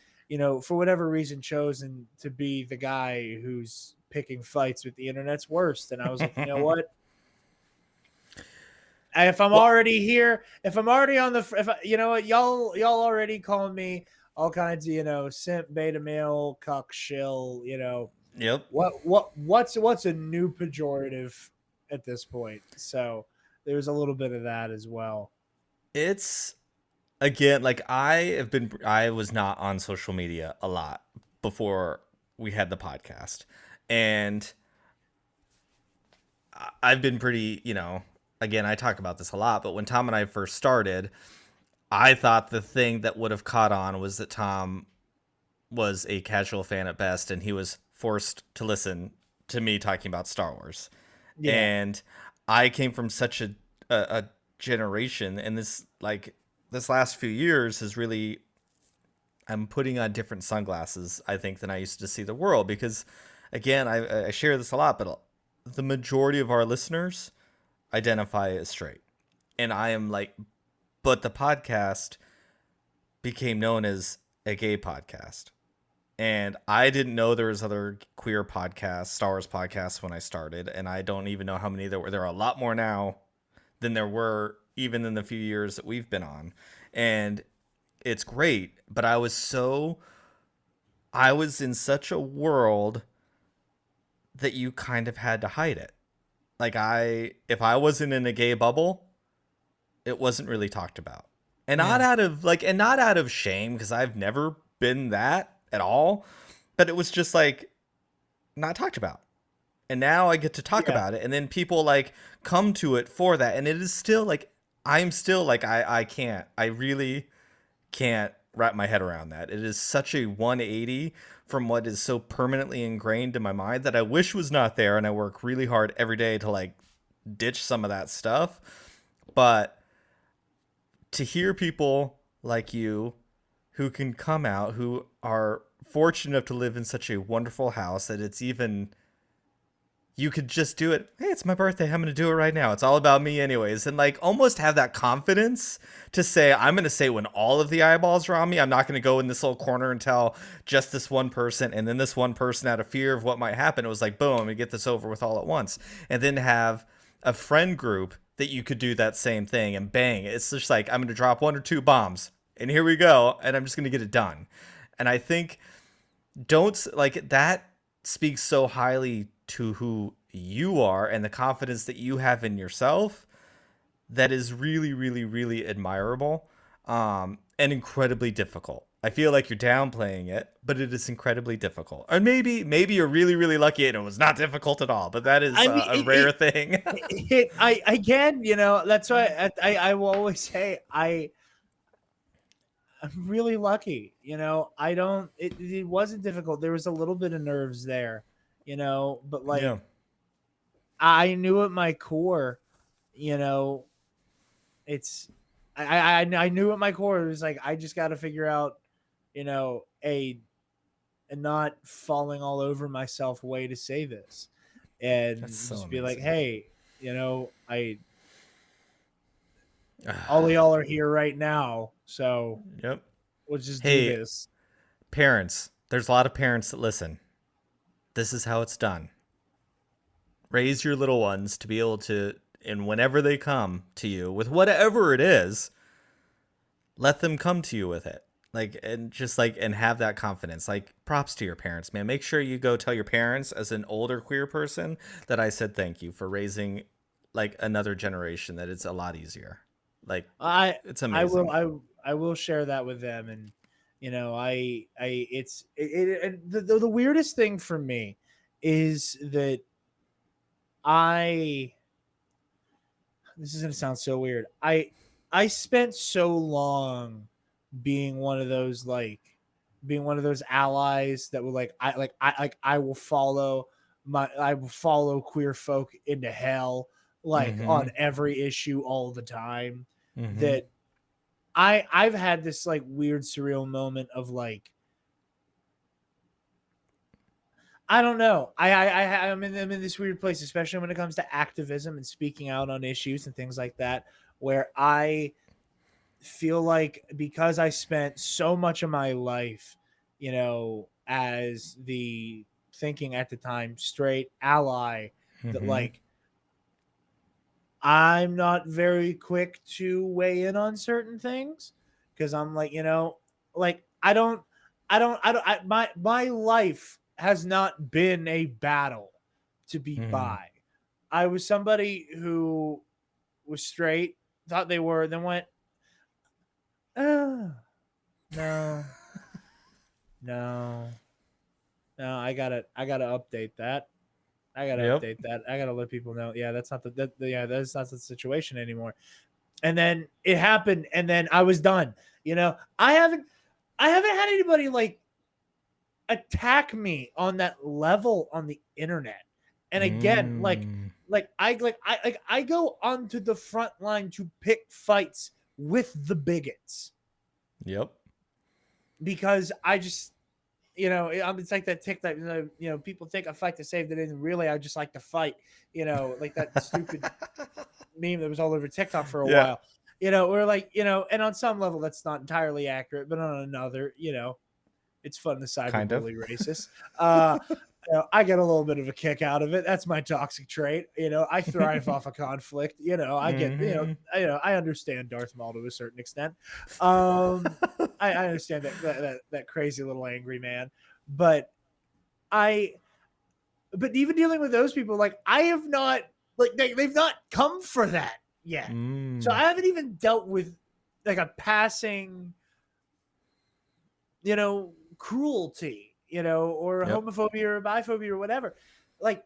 for whatever reason, chosen to be the guy who's picking fights with the internet's worst. And I was like, you know what? If I'm already here, if I'm already on the, you know what, y'all already calling me all kinds of, simp, beta male, cuck, shill, Yep. what's a new pejorative at this point? So there's a little bit of that as well. It's again, like I was not on social media a lot before we had the podcast. And I've been pretty, again, I talk about this a lot, but when Tom and I first started, I thought the thing that would have caught on was that Tom was a casual fan at best, and he was forced to listen to me talking about Star Wars. Yeah. And I came from such a generation, and this last few years has really, I'm putting on different sunglasses, I think, than I used to see the world, because again, I share this a lot, but the majority of our listeners identify as straight. And I am like, but the podcast became known as a gay podcast. And I didn't know there was other queer podcasts, Star Wars podcasts when I started. And I don't even know how many there were. There are a lot more now than there were even in the few years that we've been on. And it's great. But I was in such a world that you kind of had to hide it. Like if I wasn't in a gay bubble, it wasn't really talked about. And not out of shame, because I've never been that at all, but it was just like not talked about. And now I get to talk about it, and then people like come to it for that. And it is still like, I'm still like, I really can't wrap my head around that. It is such a 180 from what is so permanently ingrained in my mind that I wish was not there. And I work really hard every day to like ditch some of that stuff. But to hear people like you who can come out, who are fortunate enough to live in such a wonderful house that it's even, you could just do it. Hey, it's my birthday. I'm going to do it right now. It's all about me anyways. And like almost have that confidence to say, I'm going to say when all of the eyeballs are on me, I'm not going to go in this little corner and tell just this one person. And then this one person, out of fear of what might happen, it was like, boom, we get this over with all at once. And then have a friend group that you could do that same thing, and bang, it's just like, I'm going to drop 1 or 2 bombs and here we go. And I'm just going to get it done. And I think that speaks so highly to who you are and the confidence that you have in yourself, that is really, really, really admirable, and incredibly difficult. I feel like you're downplaying it, but it is incredibly difficult. Or maybe you're really, really lucky and it was not difficult at all, but that is a rare thing. That's why I will always say I'm really lucky. It wasn't difficult. There was a little bit of nerves there, but like, yeah. I knew at my core, it's, I knew at my core, it was like, I just got to figure out, and not falling all over myself way to say this, and just be like, hey, all of y'all are here right now, so yep, we'll just do this. Parents, there's a lot of parents that listen. This is how it's done. Raise your little ones to be able to, and whenever they come to you with whatever it is, let them come to you with it. And have that confidence. Like, props to your parents, man. Make sure you go tell your parents, as an older queer person, that I said thank you for raising like another generation, that it's a lot easier. Like, it's amazing. I will share that with them, and The weirdest thing for me is that I this is gonna sound so weird. I spent so long being one of those allies that were I will follow queer folk into hell like on Mm-hmm. every issue all the time. Mm-hmm. That I've had this like weird surreal moment of like I don't know. I'm in this weird place, especially when it comes to activism and speaking out on issues and things like that, where I feel like because I spent so much of my life, as the thinking at the time straight ally, that Mm-hmm. like I'm not very quick to weigh in on certain things because I'm like, like my life has not been a battle to be Mm-hmm. by. I was somebody who was straight, thought they were, then went, oh, no, no, no, I gotta update that. I gotta Yep. update that. I gotta let people know. Yeah, that's not that's not the situation anymore. And then it happened, and then I was done. I haven't had anybody like attack me on that level on the internet. And again, Mm. I go onto the front line to pick fights with the bigots Yep. because I just it's like that TikTok. People think I fight to save the day, and really I just like to fight. Like that stupid meme that was all over TikTok for a Yeah. while. Or like and on some level that's not entirely accurate, but on another, it's fun to Kind of. cyberbully racists. I get a little bit of a kick out of it. That's my toxic trait. I thrive off of conflict. I get Mm-hmm. I understand Darth Maul to a certain extent. I understand that crazy little angry man, but I but even dealing with those people, like I have not like they've not come for that yet. So Mm. I haven't even dealt with like a passing cruelty, or Yep. homophobia or biphobia or whatever. Like,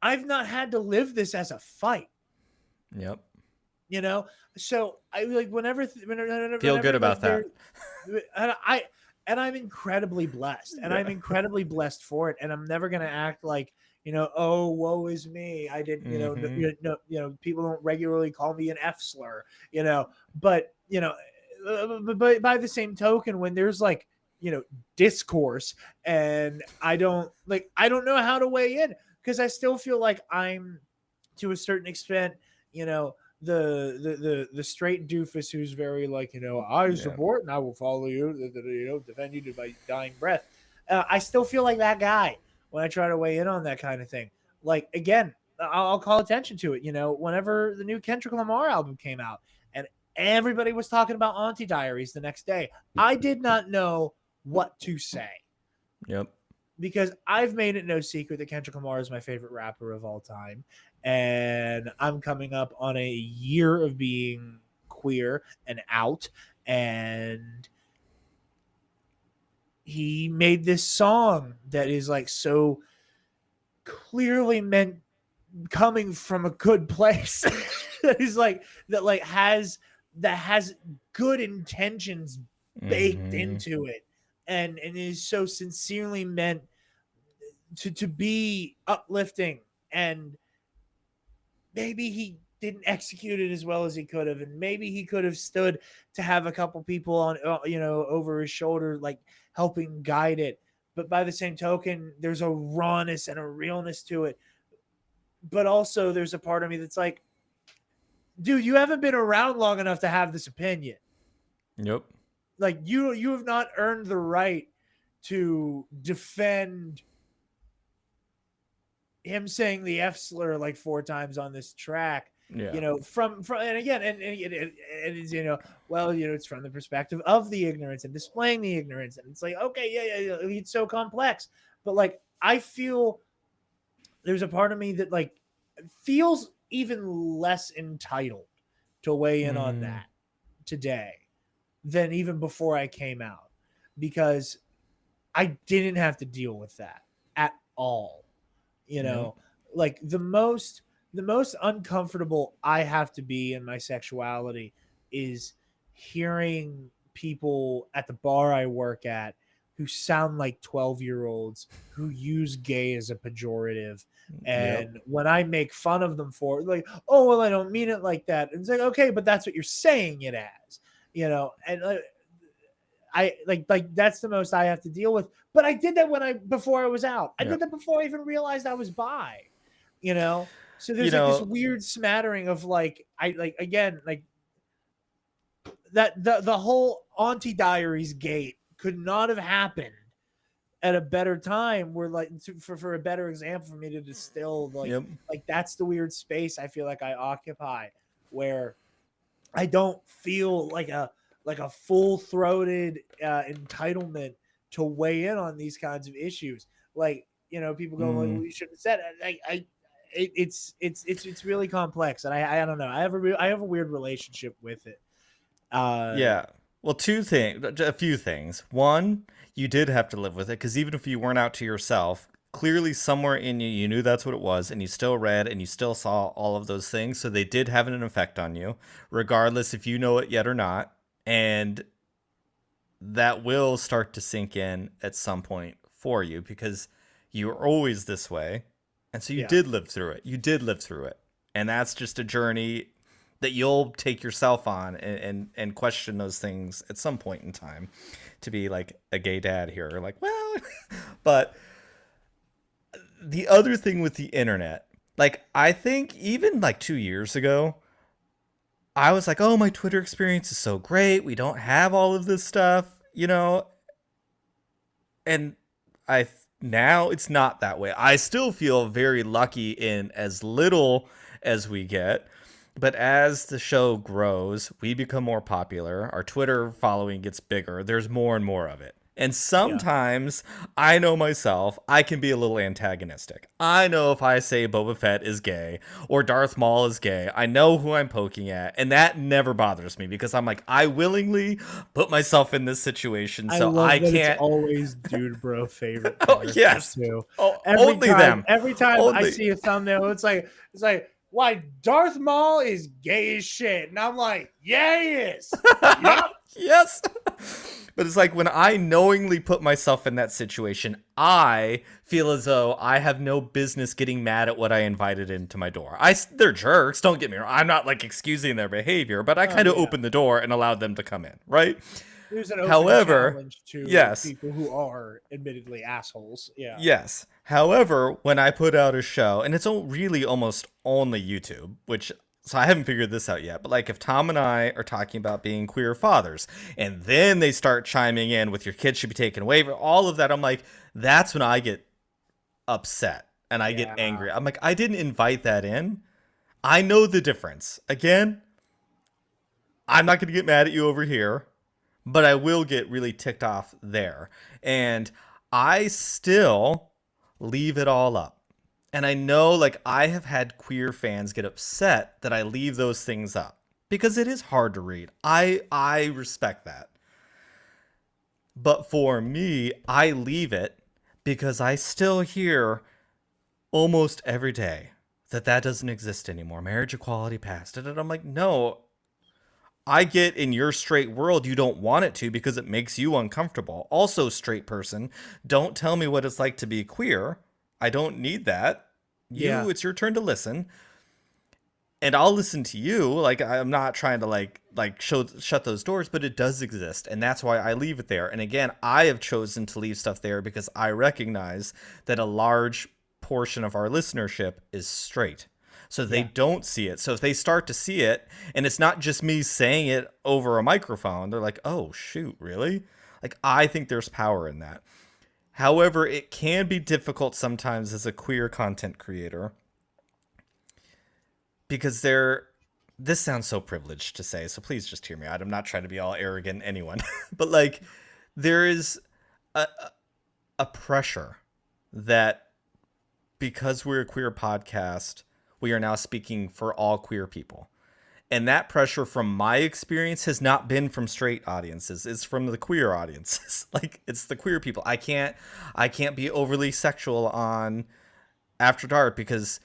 I've not had to live this as a fight, Yep. you know? So I like Feel good whenever like about there, that. and I'm incredidly blessed, and Yeah. I'm incredibly blessed for it, and I'm never gonna act like oh, woe is me. I didn't, Mm-hmm. people don't regularly call me an F slur, but but by the same token, when there's like discourse, and I don't know how to weigh in because I still feel like I'm to a certain extent, you know, the straight doofus who's very like, I Yeah. support and I will follow you, defend you to my dying breath. I still feel like that guy when I try to weigh in on that kind of thing. Like again, I'll call attention to it. Whenever the new Kendrick Lamar album came out, and everybody was talking about Auntie Diaries the next day, I did not know what to say Yep. because I've made it no secret that Kendrick Lamar is my favorite rapper of all time. And I'm coming up on a year of being queer and out. And he made this song that is like so clearly meant coming from a good place. that is like that has good intentions baked Mm-hmm. into it, and is so sincerely meant to be uplifting. And maybe he didn't execute it as well as he could have, and maybe he could have stood to have a couple people on over his shoulder like helping guide it. But by the same token, there's a rawness and a realness to it. But also there's a part of me that's like, dude, you haven't been around long enough to have this opinion. Yep. Like you have not earned the right to defend him saying the F slur like 4 times on this track. Yeah. From and again, and it is well, it's from the perspective of the ignorance and displaying the ignorance, and it's like, okay, yeah, it's so complex, but like I feel there's a part of me that like feels even less entitled to weigh in on Mm-hmm. that today than even before I came out. because I didn't have to deal with that at all. You Yeah. know, like the most uncomfortable I have to be in my sexuality is hearing people at the bar I work at who sound like 12-year-olds who use gay as a pejorative. Yep. And when I make fun of them for it, like, oh, well, I don't mean it like that. And it's like, okay, but that's what you're saying it as, and I like that's the most I have to deal with. But I did that before I was out. I Yeah. did that before I even realized I was bi. So You there's like this know, weird smattering of like I like again like that the whole Auntie Diaries gate could not have happened at a better time where like for a better example for me to distill yep. like that's the weird space I feel like I occupy where I don't feel like a full-throated entitlement to weigh in on these kinds of issues. Like, people go like, well, you shouldn't have said it. It's really complex, and I don't know. I have a weird relationship with it. Yeah. Well, a few things. One, you did have to live with it because even if you weren't out to yourself, clearly somewhere in you knew that's what it was, and you still read and you still saw all of those things. So they did have an effect on you, regardless if you know it yet or not. And that will start to sink in at some point for you because you're always this way. And so you Yeah. did live through it. You did live through it. And that's just a journey that you'll take yourself on and question those things at some point in time to be like a gay dad here. Like, well, but the other thing with the internet, like, I think even like 2 years ago, I was like, oh, my Twitter experience is so great. We don't have all of this stuff, and now it's not that way. I still feel very lucky in as little as we get. But as the show grows, we become more popular. Our Twitter following gets bigger. There's more and more of it. And sometimes I know myself, I can be a little antagonistic. I know if I say Boba Fett is gay or Darth Maul is gay, I know who I'm poking at. And that never bothers me because I'm like, I willingly put myself in this situation so love I that can't. It's always dude bro favorite. Oh, yes. Too. Oh, Every time I Only. see a thumbnail, it's like why Darth Maul is gay as shit, and I'm like, yeah, he is. Yep. Yes. But it's like when I knowingly put myself in that situation, I feel as though I have no business getting mad at what I invited into my door. They're jerks, don't get me wrong. I'm not like excusing their behavior, but I kind of opened the door and allowed them to come in, right? There's an open challenge to people who are admittedly assholes. Yeah. Yes. However, when I put out a show, and it's really almost only YouTube, so I haven't figured this out yet, but like if Tom and I are talking about being queer fathers, and then they start chiming in with your kids should be taken away, all of that, I'm like, that's when I get upset and I get angry. I'm like, I didn't invite that in. I know the difference. Again, I'm not going to get mad at you over here, but I will get really ticked off there. And I still leave it all up. And I know, like, I have had queer fans get upset that I leave those things up because it is hard to read. I respect that. But for me, I leave it because I still hear almost every day that doesn't exist anymore. Marriage equality passed it. And I'm like, no, I get in your straight world, you don't want it to because it makes you uncomfortable. Also, straight person, don't tell me what it's like to be queer. I don't need that. It's your turn to listen. And I'll listen to you. Like, I'm not trying to shut those doors, but it does exist. And that's why I leave it there. And again, I have chosen to leave stuff there because I recognize that a large portion of our listenership is straight. So they don't see it. So if they start to see it, and it's not just me saying it over a microphone, they're like, oh, shoot, really? Like, I think there's power in that. However, it can be difficult sometimes as a queer content creator because this sounds so privileged to say, so please just hear me out. I'm not trying to be all arrogant anyone, but like there is a pressure that because we're a queer podcast, we are now speaking for all queer people. And that pressure from my experience has not been from straight audiences. It's from the queer audiences. Like, it's the queer people. I can't be overly sexual on After Dark because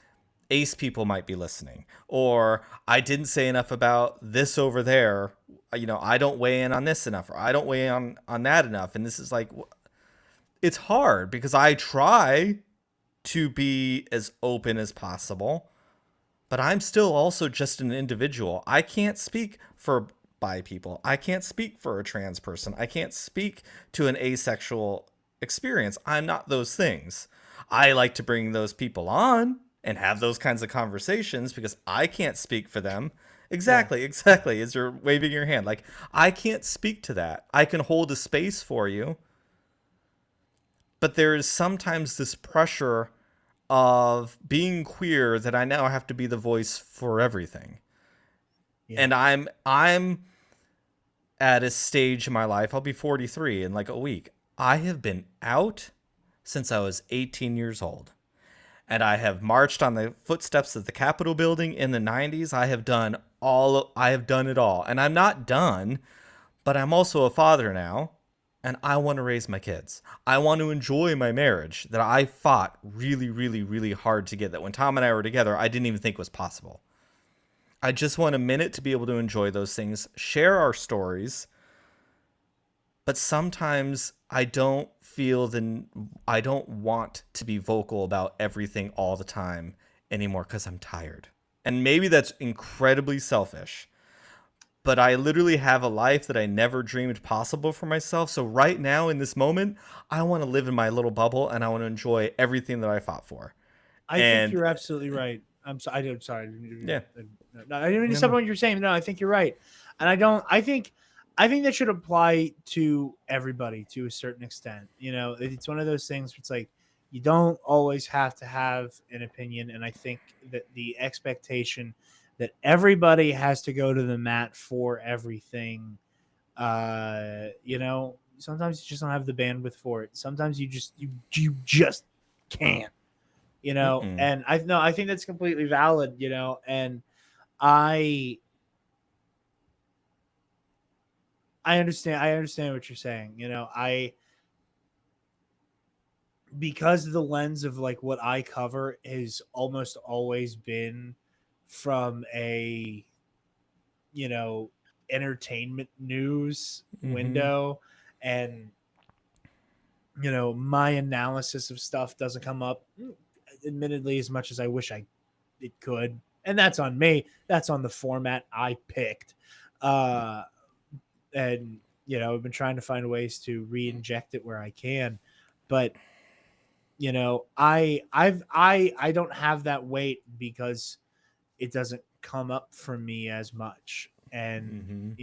ace people might be listening, or I didn't say enough about this over there. I don't weigh in on this enough, or I don't weigh on that enough. And this is like, it's hard because I try to be as open as possible, but I'm still also just an individual. I can't speak for bi people. I can't speak for a trans person. I can't speak to an asexual experience. I'm not those things. I like to bring those people on and have those kinds of conversations because I can't speak for them. Exactly. As you're waving your hand. Like, I can't speak to that. I can hold a space for you. But there is sometimes this pressure of being queer that I now have to be the voice for everything. Yeah. And I'm at a stage in my life, I'll be 43 in like a week. I have been out since I was 18 years old. And I have marched on the footsteps of the Capitol building in the 90s. I have done it all. And I'm not done, but I'm also a father now. And I want to raise my kids. I want to enjoy my marriage that I fought really, really, really hard to get. That when Tom and I were together, I didn't even think was possible. I just want a minute to be able to enjoy those things, share our stories. But sometimes I don't want to be vocal about everything all the time anymore because I'm tired. And maybe that's incredibly selfish. But I literally have a life that I never dreamed possible for myself. So right now in this moment, I want to live in my little bubble and I want to enjoy everything that I fought for. I think you're absolutely right. I'm sorry. Yeah. No, I didn't mean to stop what you're saying. No, I think you're right. And I think that should apply to everybody to a certain extent. It's one of those things where it's like, you don't always have to have an opinion. And I think that the expectation that everybody has to go to the mat for everything, sometimes you just don't have the bandwidth for it. Sometimes you just can't, and I think that's completely valid, and I understand what you're saying. Because the lens of like what I cover has almost always been from a entertainment news window, and my analysis of stuff doesn't come up admittedly as much as I wish it could, and that's on me. That's on the format I picked, and I've been trying to find ways to re-inject it where I can, but I don't have that weight because it doesn't come up for me as much. And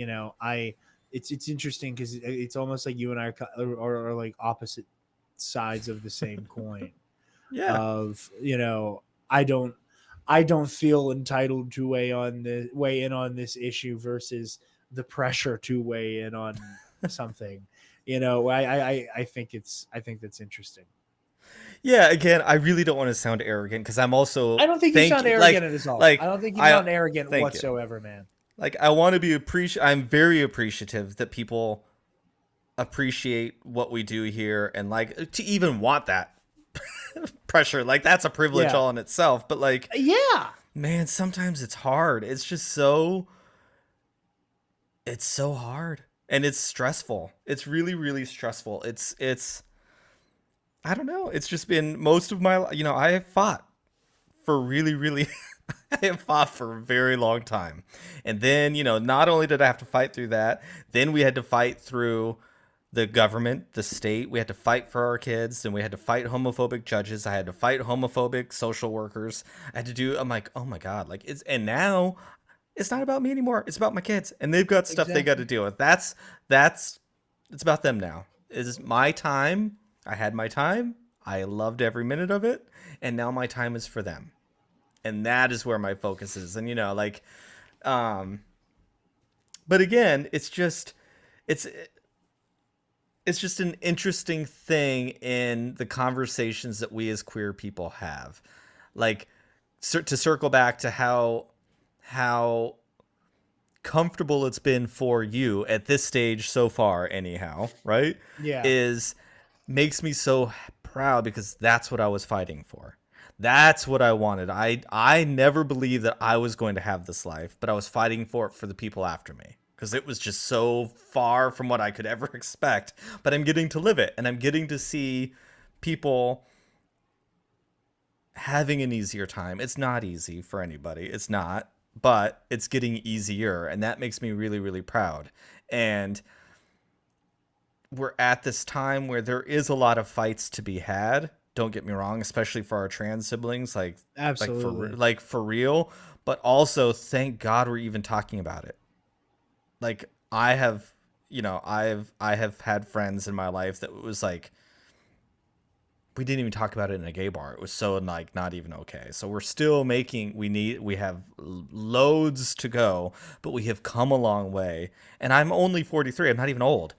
it's interesting because it's almost like you and I are like opposite sides of the same coin. Yeah. Of I don't feel entitled to weigh in on this issue versus the pressure to weigh in on something. I think that's interesting. Yeah, again, I really don't want to sound arrogant because I'm also. I don't think you sound arrogant at all. I don't think you sound arrogant whatsoever, man. Like, I want to be I'm very appreciative that people appreciate what we do here, and like to even want that pressure. Like, that's a privilege all in itself. But like, man, sometimes it's hard. It's just so hard, and it's stressful. It's really, really stressful. It's. I don't know. It's just been most of my, I have fought for really, really, I have fought for a very long time. And then, not only did I have to fight through that, then we had to fight through the government, the state. We had to fight for our kids, and we had to fight homophobic judges. I had to fight homophobic social workers. I'm like, oh my God, and now it's not about me anymore. It's about my kids, and they've got stuff they got to deal with. It's about them now. It's my time. I had my time. I loved every minute of it. And now my time is for them. And that is where my focus is. And, but again, it's just an interesting thing in the conversations that we as queer people have. Like, to circle back to how comfortable it's been for you at this stage so far, anyhow, right? Yeah. Is makes me so proud because that's what I was fighting for. That's what I wanted. I never believed that I was going to have this life, but I was fighting for it for the people after me because it was just so far from what I could ever expect. But I'm getting to live it, and I'm getting to see people having an easier time. It's not easy for anybody. It's not, but it's getting easier, and that makes me really, really proud. And we're at this time where there is a lot of fights to be had. Don't get me wrong, especially for our trans siblings, Absolutely. like for real. But also, thank God we're even talking about it. Like I have, I have had friends in my life that was like, we didn't even talk about it in a gay bar. It was so like not even okay. So we're still making. We have loads to go, but we have come a long way. And I'm only 43. I'm not even old.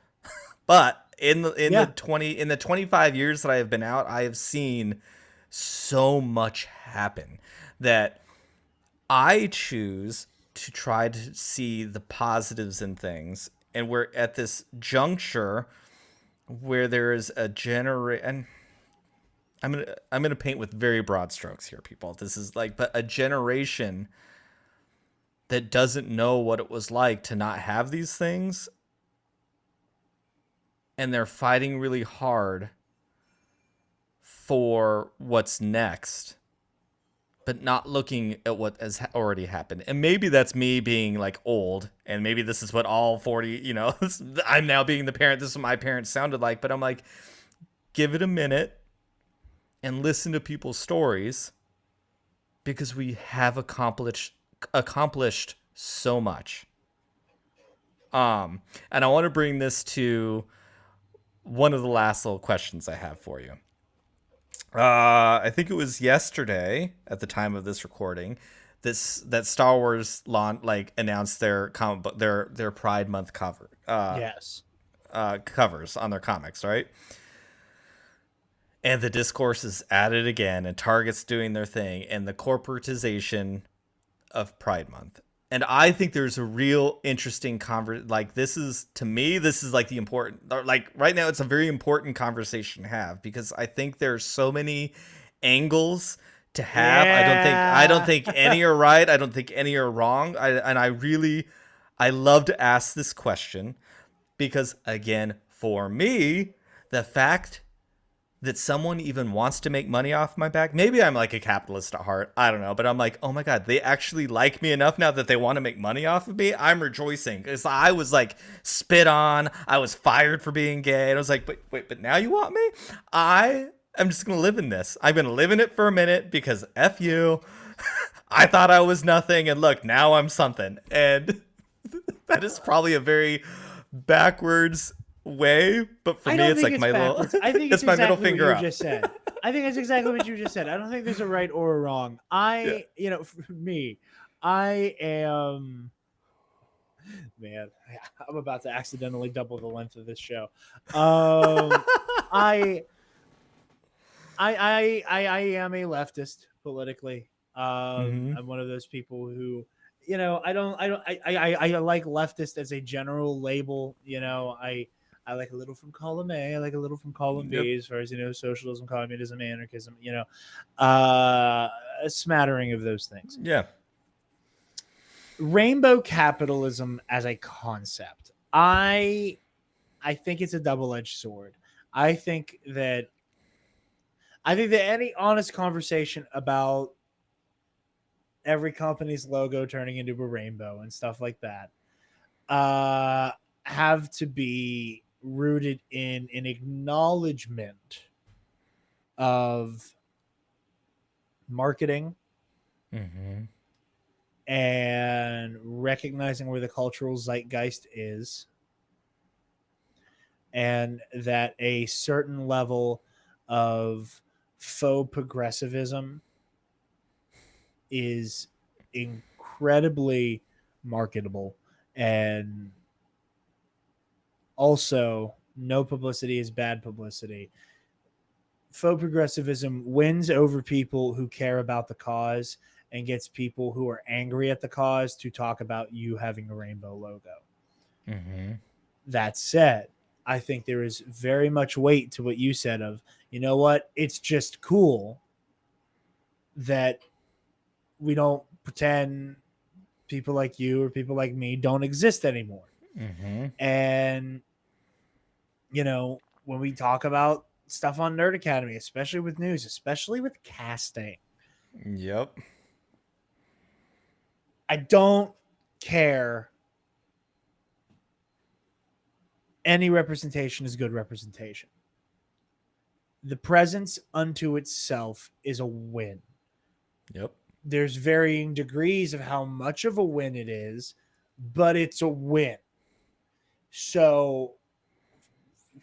But in Yeah. the 25 years that I have been out, I have seen so much happen that I choose to try to see the positives in things. And we're at this juncture where there is a generation. I'm gonna paint with very broad strokes here, people. This is like, but a generation that doesn't know what it was like to not have these things, and they're fighting really hard for what's next, but not looking at what has already happened. And maybe that's me being like old, and maybe this is what all 40, I'm now being the parent. This is what my parents sounded like, but I'm like, give it a minute and listen to people's stories because we have accomplished so much. And I want to bring this to one of the last little questions I have for you. I think it was yesterday at the time of this recording, that Star Wars announced their comic book, their Pride Month Yes. covers on their comics, right? And the discourse is at it again, and Target's doing their thing, and the corporatization of Pride Month. And I think there's a real interesting this is, to me, this is like the important, like right now, it's a very important conversation to have because I think there's so many angles to have. Yeah. I don't think any are right. I don't think any are wrong. I love to ask this question because, again, for me, the fact that someone even wants to make money off my back. Maybe I'm like a capitalist at heart. I don't know. But I'm like, oh my God, they actually like me enough now that they want to make money off of me. I'm rejoicing because I was like spit on. I was fired for being gay. And I was like, but now you want me? I'm just going to live in this. I'm going to live in it for a minute because F you. I thought I was nothing. And look, now I'm something. And that is probably a very backwards way, but for me it's like my backwards. little I think it's it's my exactly middle finger what you up. just said. I think it's exactly what you just said. I don't think there's a right or a wrong. For me, I am, man, I'm about to accidentally double the length of this show. I I am a leftist politically. Mm-hmm. I'm one of those people who, I like leftist as a general label. I like a little from column A, I like a little from column Yep. B, as far as socialism, communism, anarchism. A smattering of those things. Yeah. Rainbow capitalism as a concept, I think it's a double-edged sword. I think that any honest conversation about every company's logo turning into a rainbow and stuff like that have to be rooted in an acknowledgement of marketing Mm-hmm. and recognizing where the cultural zeitgeist is, and that a certain level of faux progressivism is incredibly marketable, and also no publicity is bad publicity. Faux progressivism wins over people who care about the cause and gets people who are angry at the cause to talk about you having a rainbow logo. Mm-hmm. That said, I think there is very much weight to what you said of, you know what, it's just cool that we don't pretend people like you or people like me don't exist anymore. Mm-hmm. And, you know, when we talk about stuff on Nerd Academy, especially with news, especially with casting, Yep. I don't care. Any representation is good representation. The presence unto itself is a win. Yep. There's varying degrees of how much of a win it is, but it's a win. So,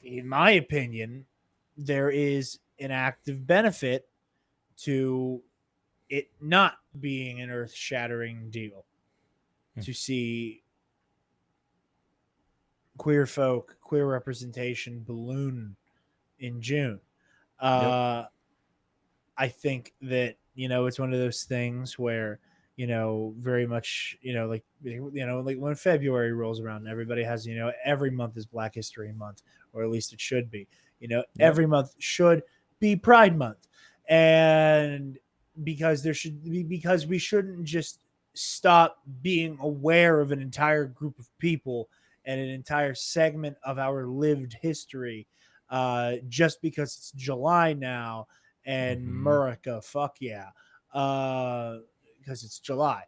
in my opinion, there is an active benefit to it not being an earth shattering deal to see queer folk, queer representation balloon in June. Yep. I think that, you know, it's one of those things where, you know, very much, you know, like when February rolls around, everybody has, you know, every month is Black History Month, or at least it should be. You know, Yep. every month should be Pride Month, and because there should be, because we shouldn't just stop being aware of an entire group of people and an entire segment of our lived history, just because it's July now and Mhm. America, fuck yeah, because it's July.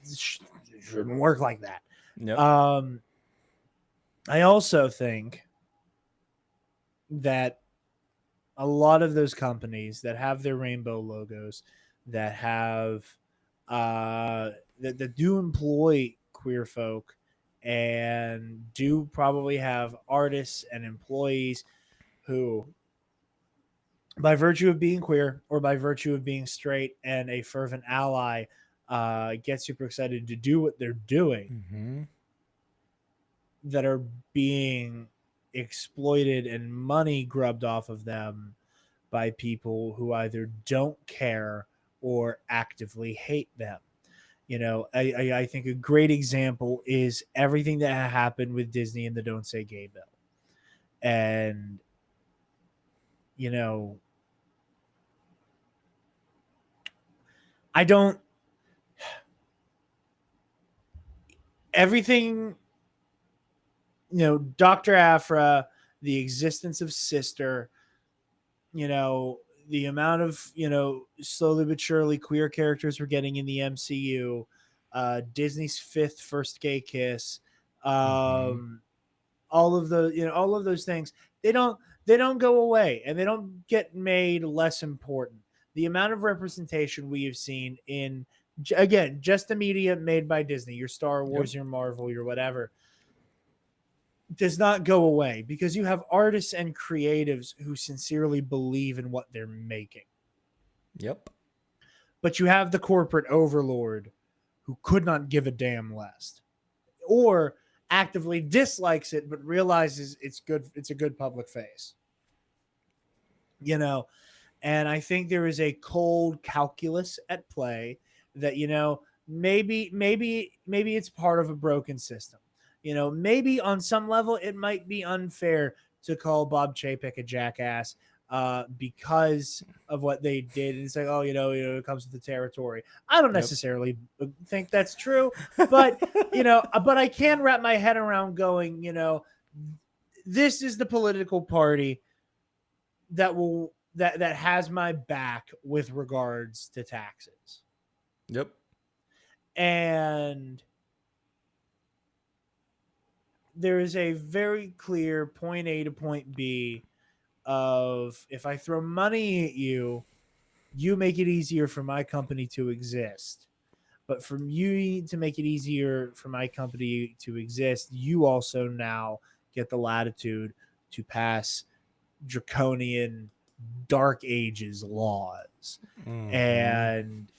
It shouldn't work like that. Yep. I also think that a lot of those companies that have their rainbow logos, that have that do employ queer folk and do probably have artists and employees who, by virtue of being queer or by virtue of being straight and a fervent ally, get super excited to do what they're doing, Mm-hmm. that are being exploited and money grubbed off of them by people who either don't care or actively hate them. You know, I think a great example is everything that happened with Disney and the Don't Say Gay bill. And, you know, I don't, everything, you know, Dr. Afra, the existence of Sister, you know, the amount of, you know, slowly but surely queer characters we're getting in the MCU, Disney's fifth first gay kiss, Mm-hmm. all of the, you know, all of those things, they don't go away and they don't get made less important. The amount of representation we have seen in, again, just the media made by Disney, your Star Yep. Wars, your Marvel, your whatever, does not go away because you have artists and creatives who sincerely believe in what they're making. Yep. But you have the corporate overlord who could not give a damn less, or actively dislikes it but realizes it's good, it's a good public face. You know, and I think there is a cold calculus at play that, you know, maybe it's part of a broken system. You know, maybe on some level it might be unfair to call Bob Chapek a jackass because of what they did. And it's like, oh, it comes with the territory. I don't Yep. necessarily think that's true, but but I can wrap my head around going, this is the political party that has my back with regards to taxes. Yep. And there is a very clear point A to point B of, if I throw money at you, you make it easier for my company to exist. But for you to make it easier for my company to exist, you also now get the latitude to pass draconian dark ages laws. Mm-hmm. And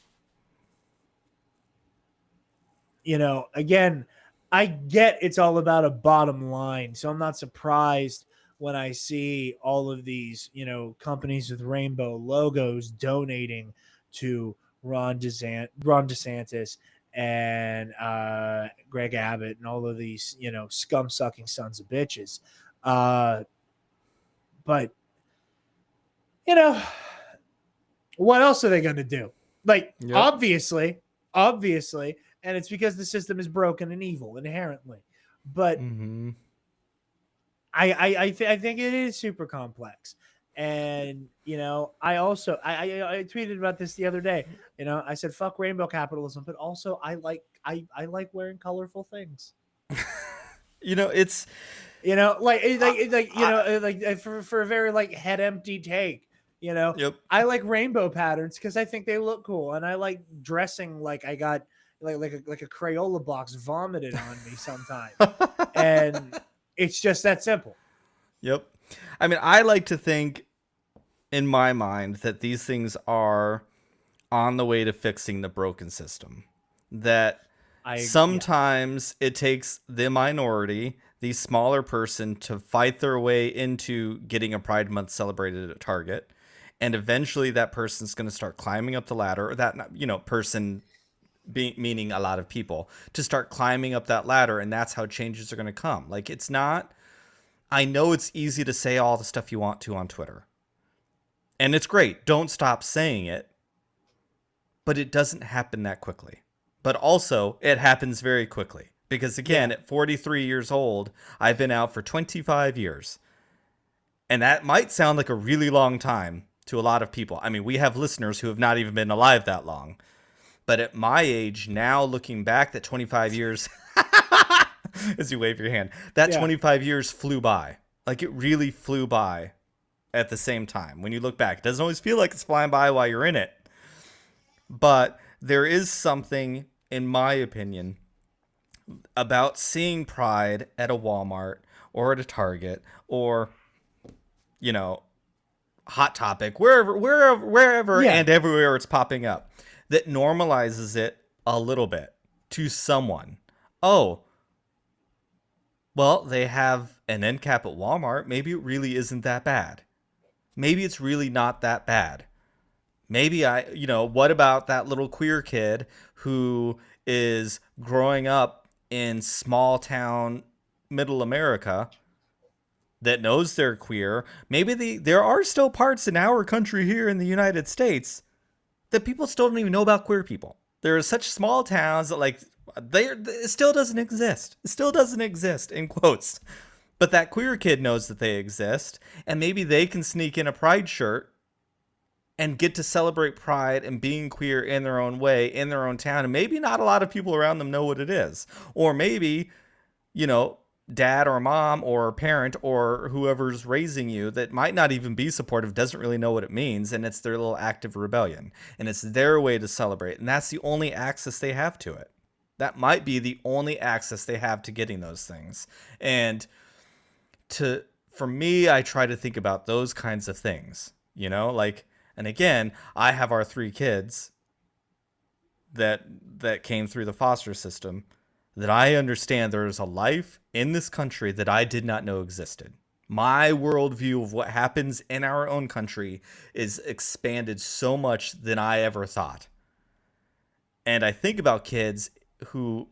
again, I get it's all about a bottom line, so I'm not surprised when I see all of these companies with rainbow logos donating to Ron DeSantis and Greg Abbott and all of these, scum sucking sons of bitches. But what else are they going to do? Like, Yep. obviously, and it's because the system is broken and evil inherently. But Mm-hmm. I think it is super complex. And I also I tweeted about this the other day. I said fuck rainbow capitalism, but also I like wearing colorful things. It's For a very like head empty take. Yep. I like rainbow patterns because I think they look cool, and I like dressing like I got like a Crayola box vomited on me sometime, and it's just that simple. Yep. I mean, I like to think in my mind that these things are on the way to fixing the broken system. That sometimes it takes the minority, the smaller person, to fight their way into getting a Pride Month celebrated at Target. And eventually that person's going to start climbing up the ladder, or that, person meaning a lot of people, to start climbing up that ladder. And that's how changes are going to come. Like, it's not, I know it's easy to say all the stuff you want to on Twitter. And it's great. Don't stop saying it. But it doesn't happen that quickly. But also, it happens very quickly. Because again, at 43 years old, I've been out for 25 years. And that might sound like a really long time to a lot of people. I mean, we have listeners who have not even been alive that long. But at my age, now looking back, that 25 years, as you wave your hand, that 25 years flew by. Like, it really flew by at the same time. When you look back, it doesn't always feel like it's flying by while you're in it. But there is something, in my opinion, about seeing Pride at a Walmart or at a Target or, Hot Topic, wherever and everywhere it's popping up, that normalizes it a little bit to someone. Oh, well, they have an end cap at Walmart. Maybe it really isn't that bad. Maybe it's really not that bad. Maybe what about that little queer kid who is growing up in small town middle America that knows they're queer? Maybe there are still parts in our country here in the United States that people still don't even know about queer people. There are such small towns that it still doesn't exist. It still doesn't exist, in quotes. But that queer kid knows that they exist, and maybe they can sneak in a Pride shirt and get to celebrate Pride and being queer in their own way, in their own town. And maybe not a lot of people around them know what it is. Or maybe, dad or mom or parent or whoever's raising you that might not even be supportive doesn't really know what it means. And it's their little act of rebellion. And it's their way to celebrate. And that's the only access they have to it. That might be the only access they have to getting those things. And for me, I try to think about those kinds of things, and again, I have our 3 kids that came through the foster system, that I understand there is a life in this country that I did not know existed. My worldview of what happens in our own country is expanded so much than I ever thought. And I think about kids who,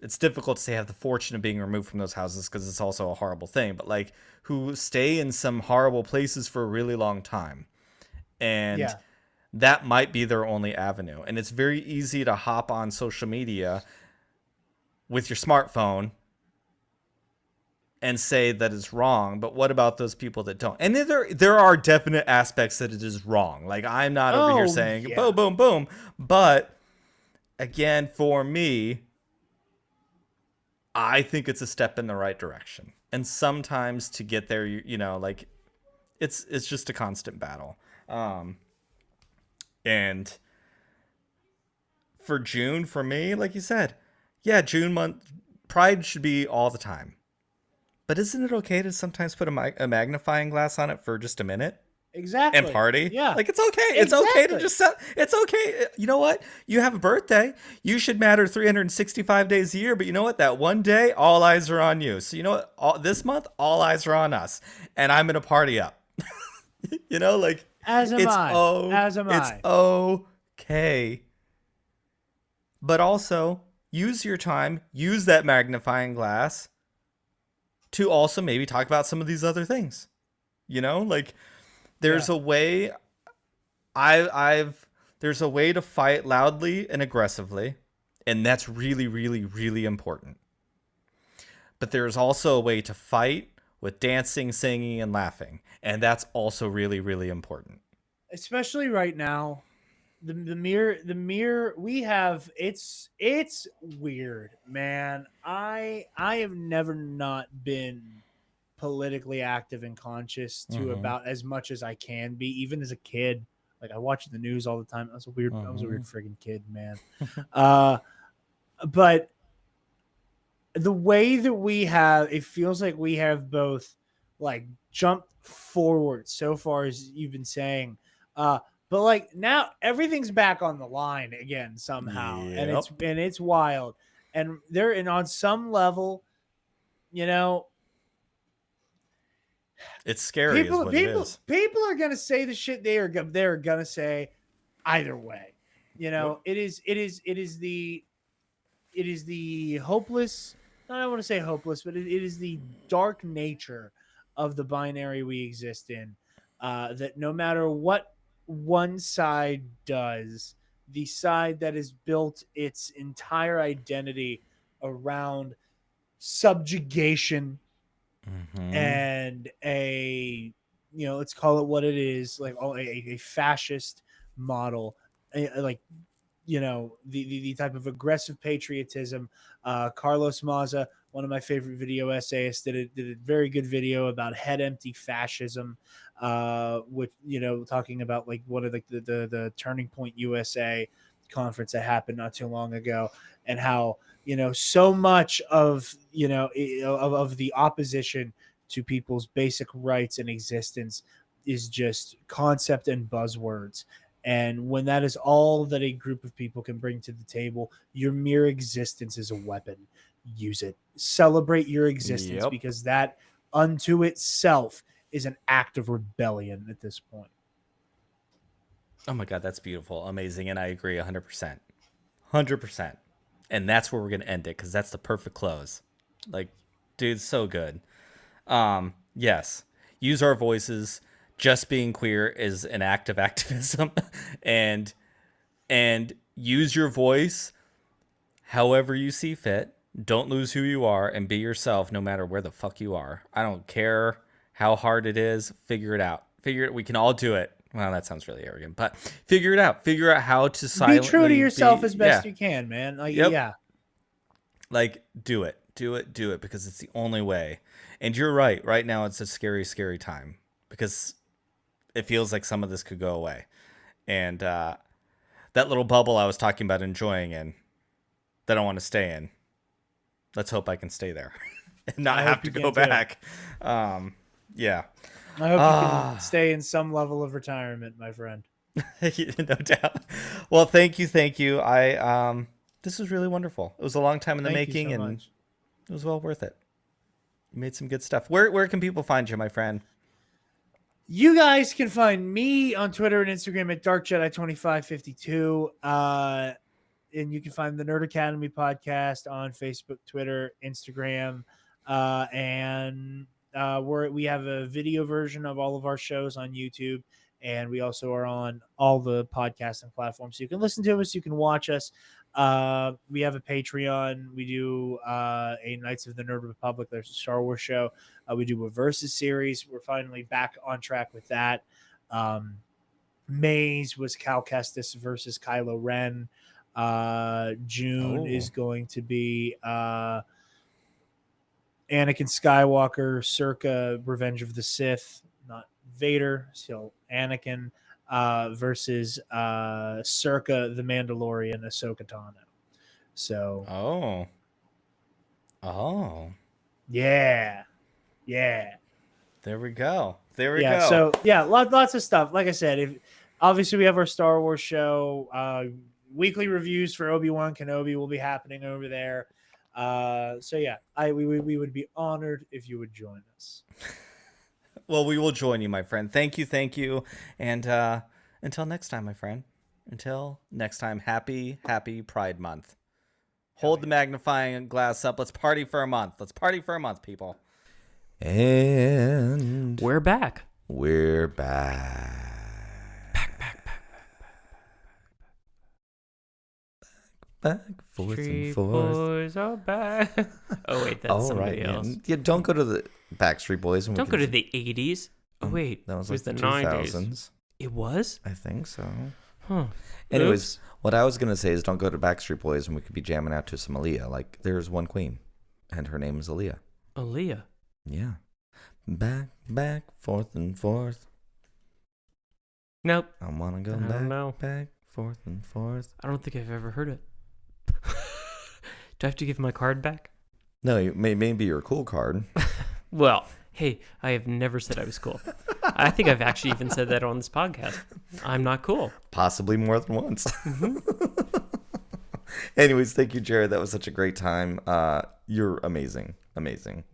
it's difficult to say have the fortune of being removed from those houses because it's also a horrible thing, but who stay in some horrible places for a really long time. And that might be their only avenue. And it's very easy to hop on social media with your smartphone and say that it's wrong. But what about those people that don't? And there are definite aspects that it is wrong. I'm not over here saying boom, boom, boom. But again, for me, I think it's a step in the right direction. And sometimes to get there, it's just a constant battle. And for June, for me, like you said, June month, Pride should be all the time. But isn't it okay to sometimes put a magnifying glass on it for just a minute? Exactly. And party? Yeah. It's okay. It's okay to just it's okay. You know what? You have a birthday. You should matter 365 days a year. But you know what? That one day, all eyes are on you. So you know what? This month, all eyes are on us. And I'm going to party up. As am I. As am It's I. okay. But also use your time, use that magnifying glass to also maybe talk about some of these other things. You know, like there's Yeah. a way I've there's a way to fight loudly and aggressively, and that's really, really, really important. But there's also a way to fight with dancing, singing, and laughing, and that's also really, really important. Especially right now, the mirror we have, it's weird, man. I have never not been politically active and conscious to Mm-hmm. about as much as I can be, even as a kid. Like I watched the news all the time. I was a weird Mm-hmm. friggin' kid, man. Uh, but the way that we have, it feels like we have both like jumped forward so far as you've been saying. But like now everything's back on the line again somehow, and it's Yep. and it's wild. And on some level, you know, It's scary is people what it people is. people are gonna say the shit they're gonna say either way. You Yep. know, it is the hopeless, I don't want to say hopeless, but it is the dark nature of the binary we exist in, that no matter what one side does, the side that has built its entire identity around subjugation Mm-hmm. and a, let's call it what it is, like a fascist model, like, the type of aggressive patriotism. Carlos Maza, one of my favorite video essayists, did a very good video about head empty fascism, which, talking about like one of the Turning Point USA conference that happened not too long ago, and how, so much of, of the opposition to people's basic rights and existence is just concept and buzzwords. And when that is all that a group of people can bring to the table, your mere existence is a weapon. Use it. Celebrate your existence, Yep. because that unto itself is an act of rebellion at this point. Oh my god, that's beautiful, amazing, and I agree 100%. 100%. And that's where we're going to end it cuz that's the perfect close. Like dude, so good. Yes. Use our voices. Just being queer is an act of activism and use your voice however you see fit. Don't lose who you are and be yourself no matter where the fuck you are. I don't care how hard it is. Figure it out. Figure it. We can all do it. Well, that sounds really arrogant, but figure it out. Figure out how to Be true to silently yourself be. as best Yeah. you can, man. Like, Yep. yeah. Like, do it. Do it. Do it because it's the only way. And you're right. Right now, it's a scary, scary time because it feels like some of this could go away. And that little bubble I was talking about enjoying in, that I want to stay in, let's hope I can stay there and not I have hope to you go can too. back. Yeah. I hope you can Ah, stay in some level of retirement, my friend. no doubt. Well, thank you, thank you. This was really wonderful. It was a long time in the Thank you making, so and much. it was well worth it. You made some good stuff. Where can people find you, my friend? You guys can find me on Twitter and Instagram at DarkJedi2552. And you can find the Nerd Academy podcast on Facebook, Twitter, Instagram. And we have a video version of all of our shows on YouTube. And we also are on all the podcasting platforms. So you can listen to us, you can watch us. We have a Patreon. We do a Knights of the Nerd Republic. There's a Star Wars show. We do a Versus series. We're finally back on track with that. Maze was Cal Kestis versus Kylo Ren. June Oh, is going to be Anakin Skywalker circa Revenge of the Sith, not Vader, still Anakin, versus circa The Mandalorian, Ahsoka Tano. So, oh, oh. yeah, yeah. There we go. There we Yeah, go. so yeah, lots of stuff. Like I said, if obviously we have our Star Wars show, weekly reviews for Obi-Wan Kenobi will be happening over there. So yeah, we would be honored if you would join us. Well, we will join you, my friend. Thank you. And until next time, my friend. Until next time, happy Pride Month. Hold the magnifying glass up. Let's party for a month. People. And We're back. we're back. Back, forth Street and forth. boys are back. Oh wait, that's All somebody right, else. man. Yeah, don't go to the Backstreet Boys. And we Don't go can to the 80s. Oh wait, That was it was like the the 90s. 2000s. It was? I think so. Huh. Anyways, Oops. what I was gonna say is don't go to Backstreet Boys and we could be jamming out to some Aaliyah. Like there's one queen, and her name is Aaliyah. Aaliyah. Yeah. Back, forth and forth. Nope. I wanna go I don't know. back, forth and forth. I don't think I've ever heard it. Do I have to give my card back? No, maybe your cool card. Well, hey, I have never said I was cool. I think I've actually even said that on this podcast. I'm not cool. Possibly more than once. Mm-hmm. Anyways, thank you, Jared. That was such a great time. You're amazing. Amazing.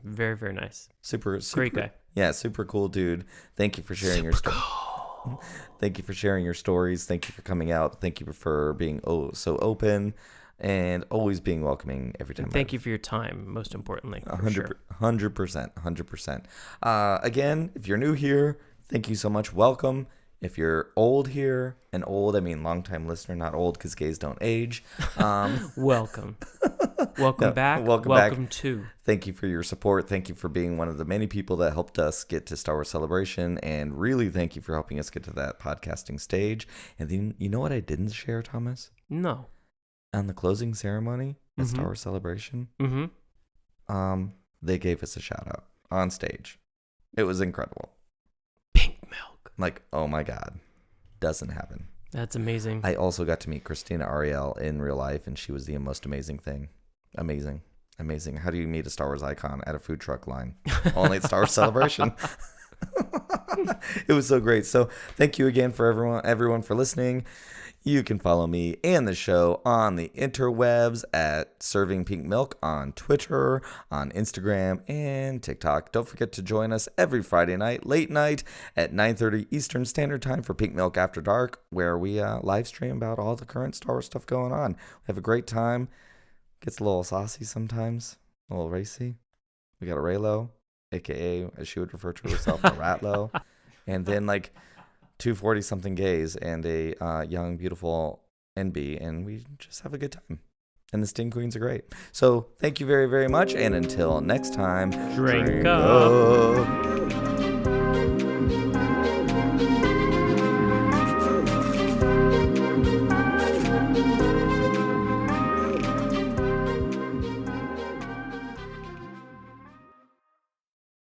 Very, very nice. Super Great guy. Yeah, super cool dude. Thank you for sharing your story. Thank you for sharing your stories. Thank you for coming out. Thank you for being so open and always being welcoming every time. And thank you for your time, most importantly. for 100%. Again, if you're new here, thank you so much. Welcome. If you're old here, and old, I mean longtime listener, not old because gays don't age. Welcome. Welcome back. welcome back. To. Thank you for your support. Thank you for being one of the many people that helped us get to Star Wars Celebration. And really, thank you for helping us get to that podcasting stage. And then, you know what I didn't share, Thomas? No. On the closing ceremony at Mhm. Star Wars Celebration, Mm-hmm. they gave us a shout out on stage. It was incredible. Pink milk. Like, oh my God. Doesn't happen. That's amazing. I also got to meet Christina Ariel in real life, and she was the most amazing thing. Amazing. How do you meet a Star Wars icon at a food truck line? Only at Star Wars Celebration. It was so great. So thank you again for everyone for listening. You can follow me and the show on the interwebs at Serving Pink Milk on Twitter, on Instagram, and TikTok. Don't forget to join us every Friday night, late night at 9:30 Eastern Standard Time for Pink Milk After Dark, where we live stream about all the current Star Wars stuff going on. We have a great time. Gets a little saucy sometimes, a little racy. We got a Raylo, a.k.a., as she would refer to herself, a Ratlo. And then, like, 240-something gays and a young, beautiful NB, and we just have a good time. And the Sting Queens are great. So thank you very, very much, and until next time, Drink up.